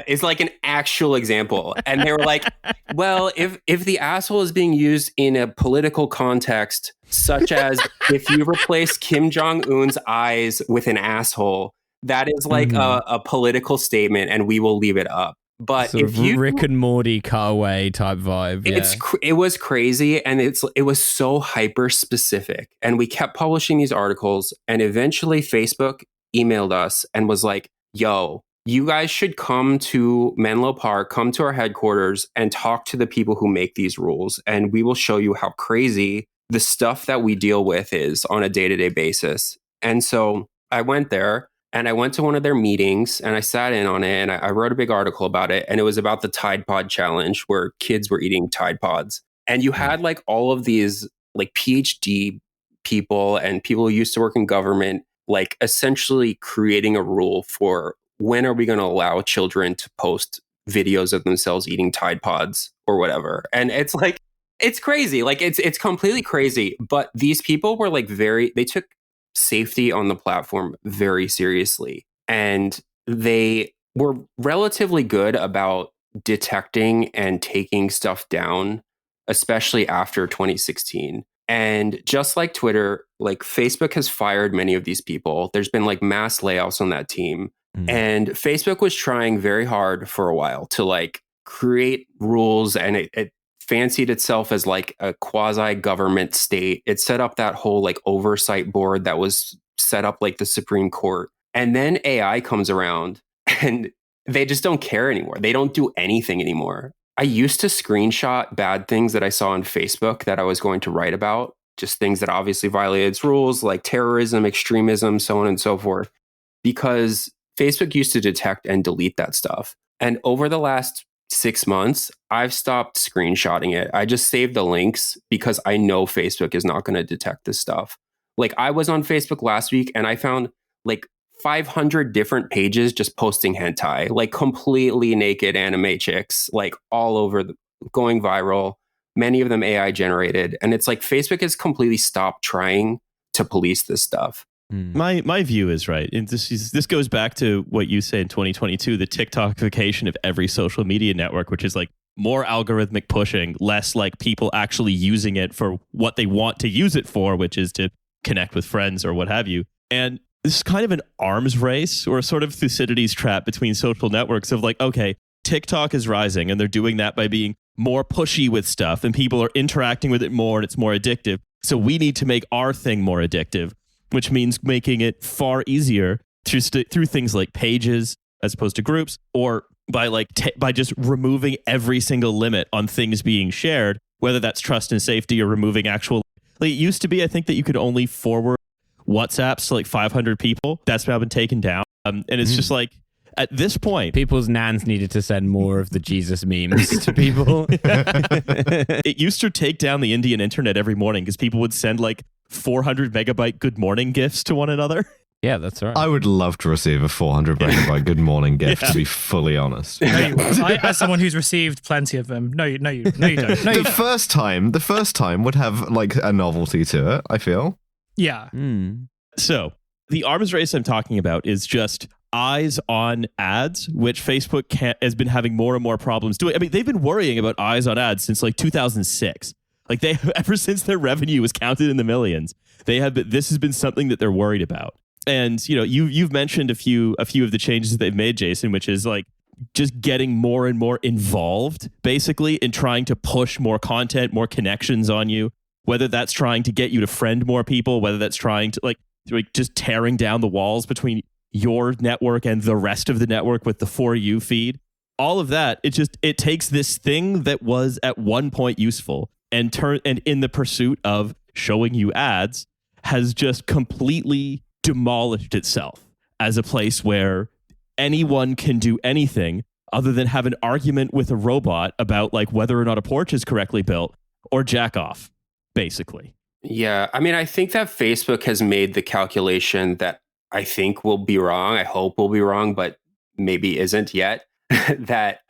Is like an actual example. And they were like, well, if the asshole is being used in a political context, such as if you replace Kim Jong-un's eyes with an asshole, that is like a political statement and we will leave it up. But sort if of you Rick and Morty cutaway type vibe, it was crazy, and it was so hyper specific. And we kept publishing these articles, and eventually Facebook emailed us and was like, yo, you guys should come to Menlo Park, come to our headquarters and talk to the people who make these rules. And we will show you how crazy the stuff that we deal with is on a day-to-day basis. And so I went there and I went to one of their meetings and I sat in on it and I wrote a big article about it. And it was about the Tide Pod Challenge, where kids were eating Tide Pods. And you had like all of these like PhD people and people who used to work in government, like essentially creating a rule for when are we going to allow children to post videos of themselves eating Tide Pods or whatever. And it's like, it's crazy. Like it's completely crazy. But these people were like they took safety on the platform very seriously. And they were relatively good about detecting and taking stuff down, especially after 2016. And just like Twitter, like Facebook has fired many of these people. There's been like mass layoffs on that team. And Facebook was trying very hard for a while to like create rules, and it fancied itself as like a quasi-government state. It set up that whole like oversight board that was set up like the Supreme Court. And then AI comes around and they just don't care anymore. They don't do anything anymore. I used to screenshot bad things that I saw on Facebook that I was going to write about, just things that obviously violated its rules, like terrorism, extremism, so on and so forth, because Facebook used to detect and delete that stuff. And over the last 6 months, I've stopped screenshotting it. I just save the links because I know Facebook is not going to detect this stuff. Like, I was on Facebook last week and I found like 500 different pages just posting hentai, like completely naked anime chicks, like all over, going viral, many of them AI generated. And it's like Facebook has completely stopped trying to police this stuff. My view is right. And this goes back to what you say in 2022, the TikTokification of every social media network, which is like more algorithmic pushing, less like people actually using it for what they want to use it for, which is to connect with friends or what have you. And this is kind of an arms race or a sort of Thucydides trap between social networks of like, okay, TikTok is rising and they're doing that by being more pushy with stuff and people are interacting with it more and it's more addictive. So we need to make our thing more addictive, which means making it far easier through things like pages as opposed to groups, or by by just removing every single limit on things being shared, whether that's trust and safety or removing actual. Like, it used to be, I think, that you could only forward WhatsApps to like 500 people. That's now been taken down, and it's just like at this point, people's nans needed to send more of the Jesus memes to people. It used to take down the Indian internet every morning because people would send like 400 megabyte good morning gifts to one another. Yeah, that's right. I would love to receive a 400 megabyte good morning gift, to be fully honest. No, you won't. As someone who's received plenty of them, no, you don't. No, you the don't. first time would have like a novelty to it, I feel. Yeah. So the arms race I'm talking about is just eyes on ads, which Facebook has been having more and more problems doing. I mean, they've been worrying about eyes on ads since like 2006. Like, they ever since their revenue was counted in the millions, this has been something that they're worried about. And you know, you've mentioned a few of the changes that they've made, Jason, which is like just getting more and more involved, basically, in trying to push more content, more connections on you. Whether that's trying to get you to friend more people, whether that's trying to like just tearing down the walls between your network and the rest of the network with the For You feed. All of that, it takes this thing that was at one point useful and in the pursuit of showing you ads has just completely demolished itself as a place where anyone can do anything other than have an argument with a robot about like whether or not a porch is correctly built or jack off, basically. Yeah, I mean, I think that Facebook has made the calculation that I think will be wrong. I hope will be wrong, but maybe isn't yet. That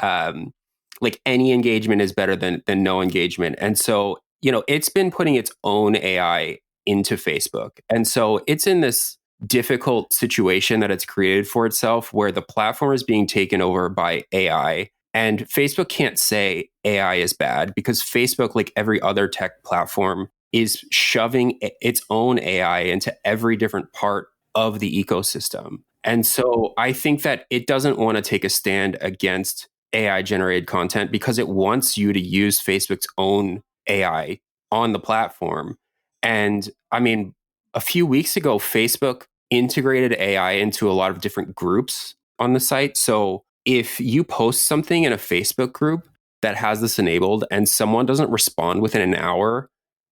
like any engagement is better than no engagement. And so, you know, it's been putting its own AI into Facebook. And so it's in this difficult situation that it's created for itself where the platform is being taken over by AI. And Facebook can't say AI is bad because Facebook, like every other tech platform, is shoving its own AI into every different part of the ecosystem. And so I think that it doesn't want to take a stand against AI generated content because it wants you to use Facebook's own AI on the platform. And I mean, a few weeks ago, Facebook integrated AI into a lot of different groups on the site. So if you post something in a Facebook group that has this enabled and someone doesn't respond within an hour,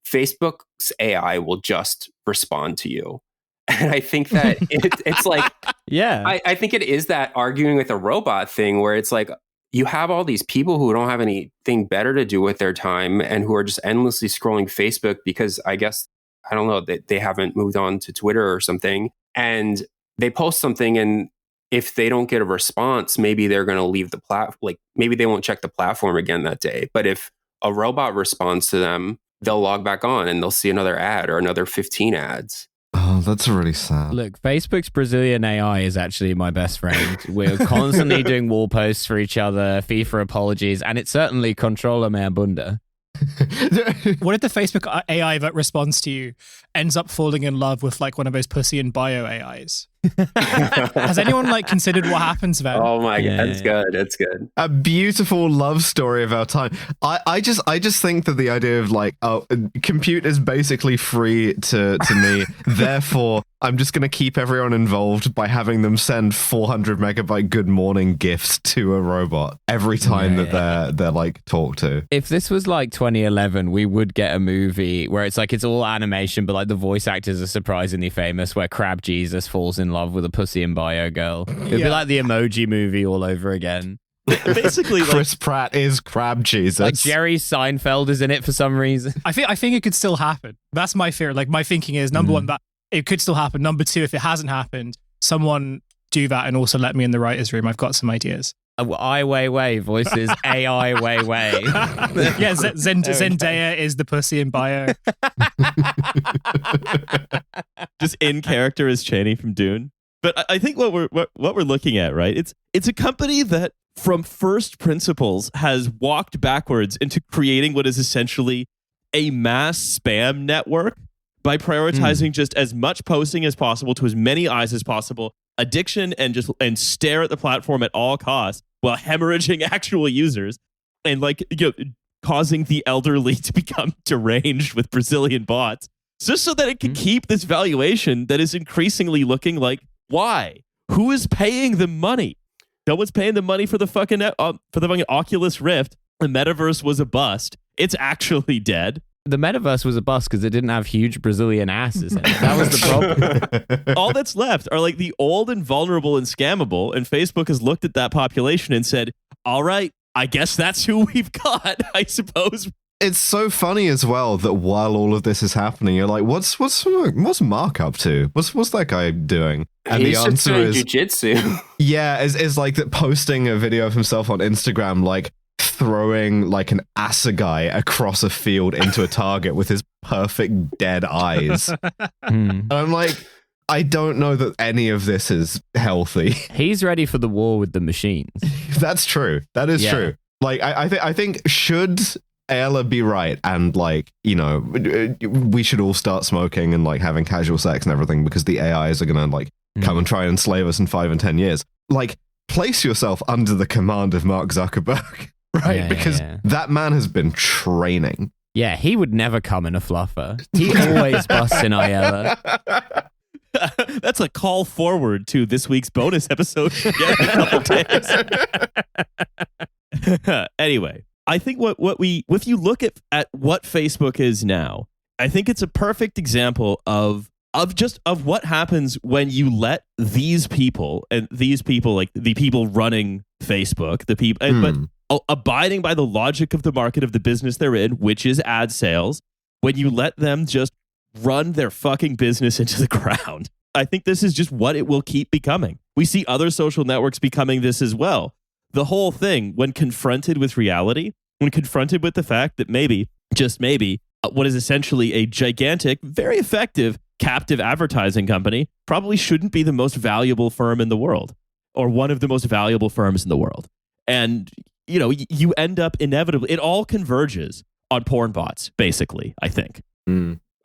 Facebook's AI will just respond to you. And I think that it's like, yeah, I think it is that arguing with a robot thing where it's like, you have all these people who don't have anything better to do with their time and who are just endlessly scrolling Facebook because I guess, I don't know, that they haven't moved on to Twitter or something. And they post something and if they don't get a response, maybe they're going to leave the platform. Like maybe they won't check the platform again that day. But if a robot responds to them, they'll log back on and they'll see another ad or another 15 ads. Oh, that's really sad. Look, Facebook's Brazilian AI is actually my best friend. We're constantly doing wall posts for each other, FIFA apologies, and it's certainly controla minha bunda. What if the Facebook AI that responds to you ends up falling in love with like one of those pussy and bio AIs? Has anyone like considered what happens then? Oh my god, it's good. It's good. A beautiful love story of our time. I just think that the idea of like, oh, compute is basically free to me. Therefore, I'm just gonna keep everyone involved by having them send 400 megabyte good morning gifts to a robot every time that they're like talked to. If this was like 2011, we would get a movie where it's like it's all animation, but like the voice actors are surprisingly famous, where Crab Jesus falls in love with a pussy in bio girl. It'd be like the Emoji Movie all over again. Basically, Chris Pratt is Crab Jesus. Like Jerry Seinfeld is in it for some reason. I think it could still happen. That's my fear. Like my thinking is number one, that it could still happen. Number two, if it hasn't happened, someone do that and also let me in the writer's room. I've got some ideas. Ai Weiwei voices AI Weiwei. Yeah, Zendaya is the pussy in bio. Just in character as Chaney from Dune. But I think what we're looking at, right? It's a company that from first principles has walked backwards into creating what is essentially a mass spam network by prioritizing just as much posting as possible to as many eyes as possible, addiction, and stare at the platform at all costs while hemorrhaging actual users and causing the elderly to become deranged with Brazilian bots, just so that it can keep this valuation that is increasingly looking like, why? Who is paying the money? No one's paying the money for the fucking Oculus Rift. The metaverse was a bust. It's actually dead. The metaverse was a bust because it didn't have huge Brazilian asses in it. That was the problem. All that's left are like the old and vulnerable and scammable, and Facebook has looked at that population and said, all right, I guess that's who we've got, I suppose. It's so funny as well that while all of this is happening, you're like, what's Mark up to? What's that guy doing? And He's the just answer doing is jujitsu. yeah, is like that posting a video of himself on Instagram, like throwing like an assegai across a field into a target with his perfect dead eyes. And I'm like, I don't know that any of this is healthy. He's ready for the war with the machines. That's true. That is true. Like, I think should Ayala be right, and like, you know, we should all start smoking and like having casual sex and everything because the AIs are gonna like come and try and enslave us in 5 and 10 years. Like, place yourself under the command of Mark Zuckerberg, right? Yeah, because yeah. that man has been training. Yeah, he would never come in a fluffer. He always busts in Ayala. That's a call forward to this week's bonus episode. Yeah, in a couple days. Anyway, I think if you look at what Facebook is now, I think it's a perfect example of what happens when you let these people like the people running Facebook, the people, but abiding by the logic of the market of the business they're in, which is ad sales, when you let them just run their fucking business into the ground. I think this is just what it will keep becoming. We see other social networks becoming this as well. The whole thing, when confronted with reality, when confronted with the fact that maybe, just maybe, what is essentially a gigantic, very effective captive advertising company probably shouldn't be the most valuable firm in the world, or one of the most valuable firms in the world. And, you know, you end up inevitably, it all converges on porn bots, basically, I think.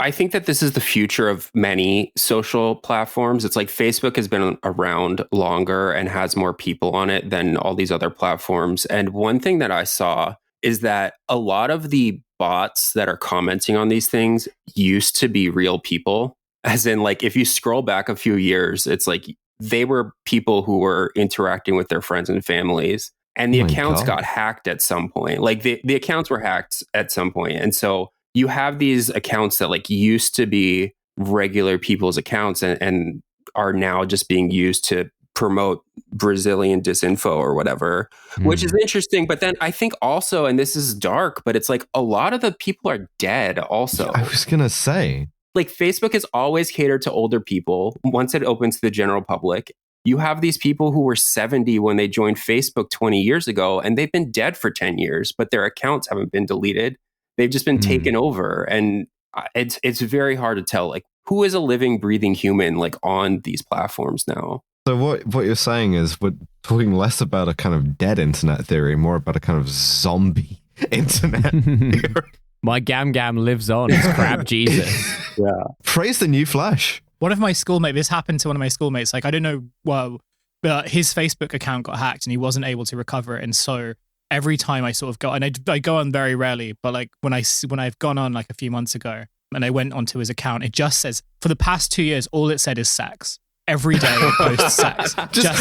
I think that this is the future of many social platforms. It's like Facebook has been around longer and has more people on it than all these other platforms. And one thing that I saw is that a lot of the bots that are commenting on these things used to be real people. As in, like, if you scroll back a few years, it's like they were people who were interacting with their friends and families. And the accounts got hacked at some point. Like the accounts were hacked at some point. And so you have these accounts that like used to be regular people's accounts and are now just being used to promote Brazilian disinfo or whatever, which is interesting. But then I think also, and this is dark, but it's like a lot of the people are dead also. I was going to say. Like Facebook has always catered to older people. Once it opens to the general public, you have these people who were 70 when they joined Facebook 20 years ago, and they've been dead for 10 years, but their accounts haven't been deleted. They've just been taken over. And it's very hard to tell, like, who is a living, breathing human, like, on these platforms now. So what you're saying is we're talking less about a kind of dead internet theory, more about a kind of zombie internet theory. My Gam lives on. It's Crab Jesus. Yeah. Praise the new Flash. One of my schoolmates, this happened to one of my schoolmates. Like, I don't know, well, but his Facebook account got hacked and he wasn't able to recover it. And so every time I sort of go, and I go on very rarely, but like when I've gone on like a few months ago and I went onto his account, it just says, for the past 2 years, all it said is sex. Every day it posts sex.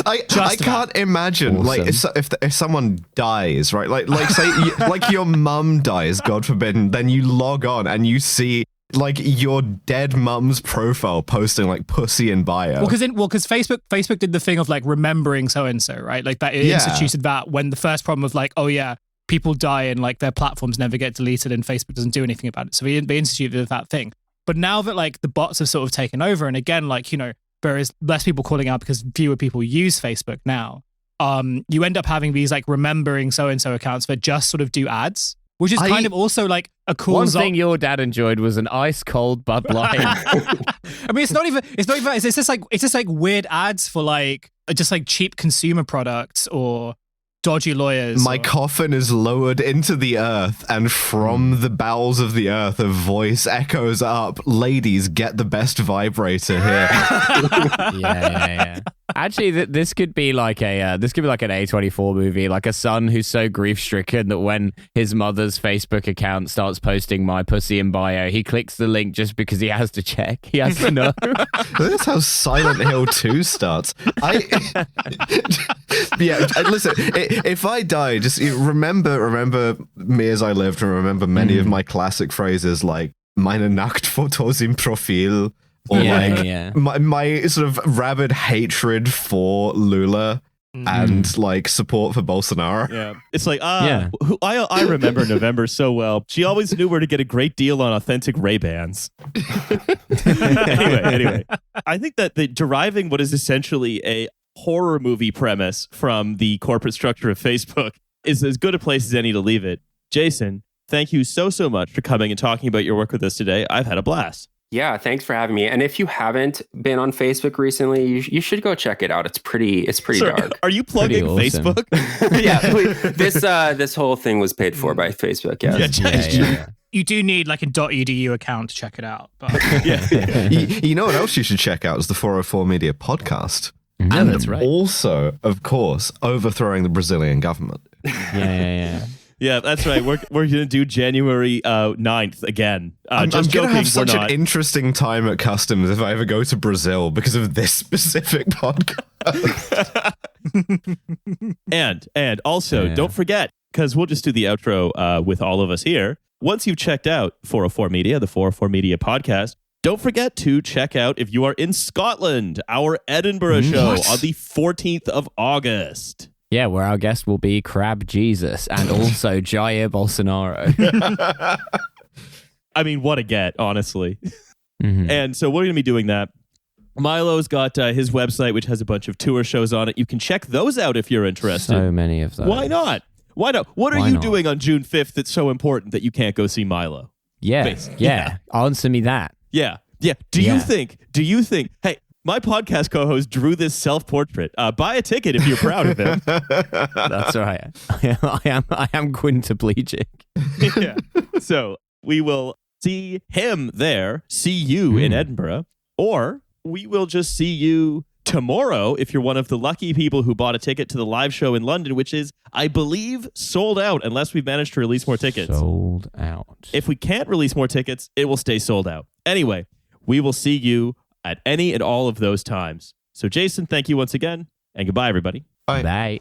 I can't imagine like if someone dies, right? Like say like your mum dies, God forbid, and then you log on and you see like your dead mum's profile posting like pussy in bio. Because Facebook did the thing of like remembering so and so, right? Like that it instituted that when the first problem of like, oh yeah, people die and like their platforms never get deleted and Facebook doesn't do anything about it. So they instituted that thing. But now that like the bots have sort of taken over, and again, like, you know, there is less people calling out because fewer people use Facebook now. You end up having these like remembering so and so accounts that just sort of do ads, which is kind of also like a cool. One thing your dad enjoyed was an ice cold Bud Light. I mean, it's just like weird ads for like just like cheap consumer products or dodgy lawyers. My coffin is lowered into the earth, and from the bowels of the earth, a voice echoes up, "Ladies, get the best vibrator here." Yeah. Actually, this could be like an A24 movie, like a son who's so grief-stricken that when his mother's Facebook account starts posting "my pussy in bio," he clicks the link just because he has to check. He has to know. That's how Silent Hill 2 starts. Listen, if I die, just remember me as I lived, and remember many of my classic phrases like "meine Nacktfotos im Profil," or my sort of rabid hatred for Lula and like support for Bolsonaro. Yeah, it's like I remember November so well. She always knew where to get a great deal on authentic Ray-Bans. anyway, I think that deriving what is essentially a horror movie premise from the corporate structure of Facebook is as good a place as any to leave it. Jason, thank you so much for coming and talking about your work with us today. I've had a blast. Yeah, thanks for having me. And if you haven't been on Facebook recently, you should go check it out. It's pretty dark. Are you plugging Facebook? Yeah, this whole thing was paid for by Facebook. Yeah. You do need like a .edu account to check it out. But You know what else you should check out is the 404 Media podcast. And that's right. Also, of course, overthrowing the Brazilian government. Yeah. Yeah, that's right. We're going to do January 9th again. I'm just going to joking, have such we're an interesting time at customs if I ever go to Brazil because of this specific podcast. And also, don't forget, because we'll just do the outro with all of us here. Once you've checked out 404 Media, the 404 Media podcast, don't forget to check out, if you are in Scotland, our Edinburgh show on the 14th of August. Yeah, where our guest will be Crab Jesus and also Jair Bolsonaro. I mean, what a get, honestly. Mm-hmm. And so we're going to be doing that. Milo's got his website, which has a bunch of tour shows on it. You can check those out if you're interested. So many of those. Why not? What are you doing on June 5th that's so important that you can't go see Milo? Yeah. Answer me that. Yeah. Do you think, hey, my podcast co-host drew this self-portrait. Buy a ticket if you're proud of him. That's right. I am quintuplegic. Yeah. So we will see him there, see you in Edinburgh, or we will just see you tomorrow if you're one of the lucky people who bought a ticket to the live show in London, which is, I believe, sold out unless we've managed to release more tickets. Sold out. If we can't release more tickets, it will stay sold out. Anyway, we will see you at any and all of those times. So, Jason, thank you once again, and goodbye, everybody. Bye. Bye.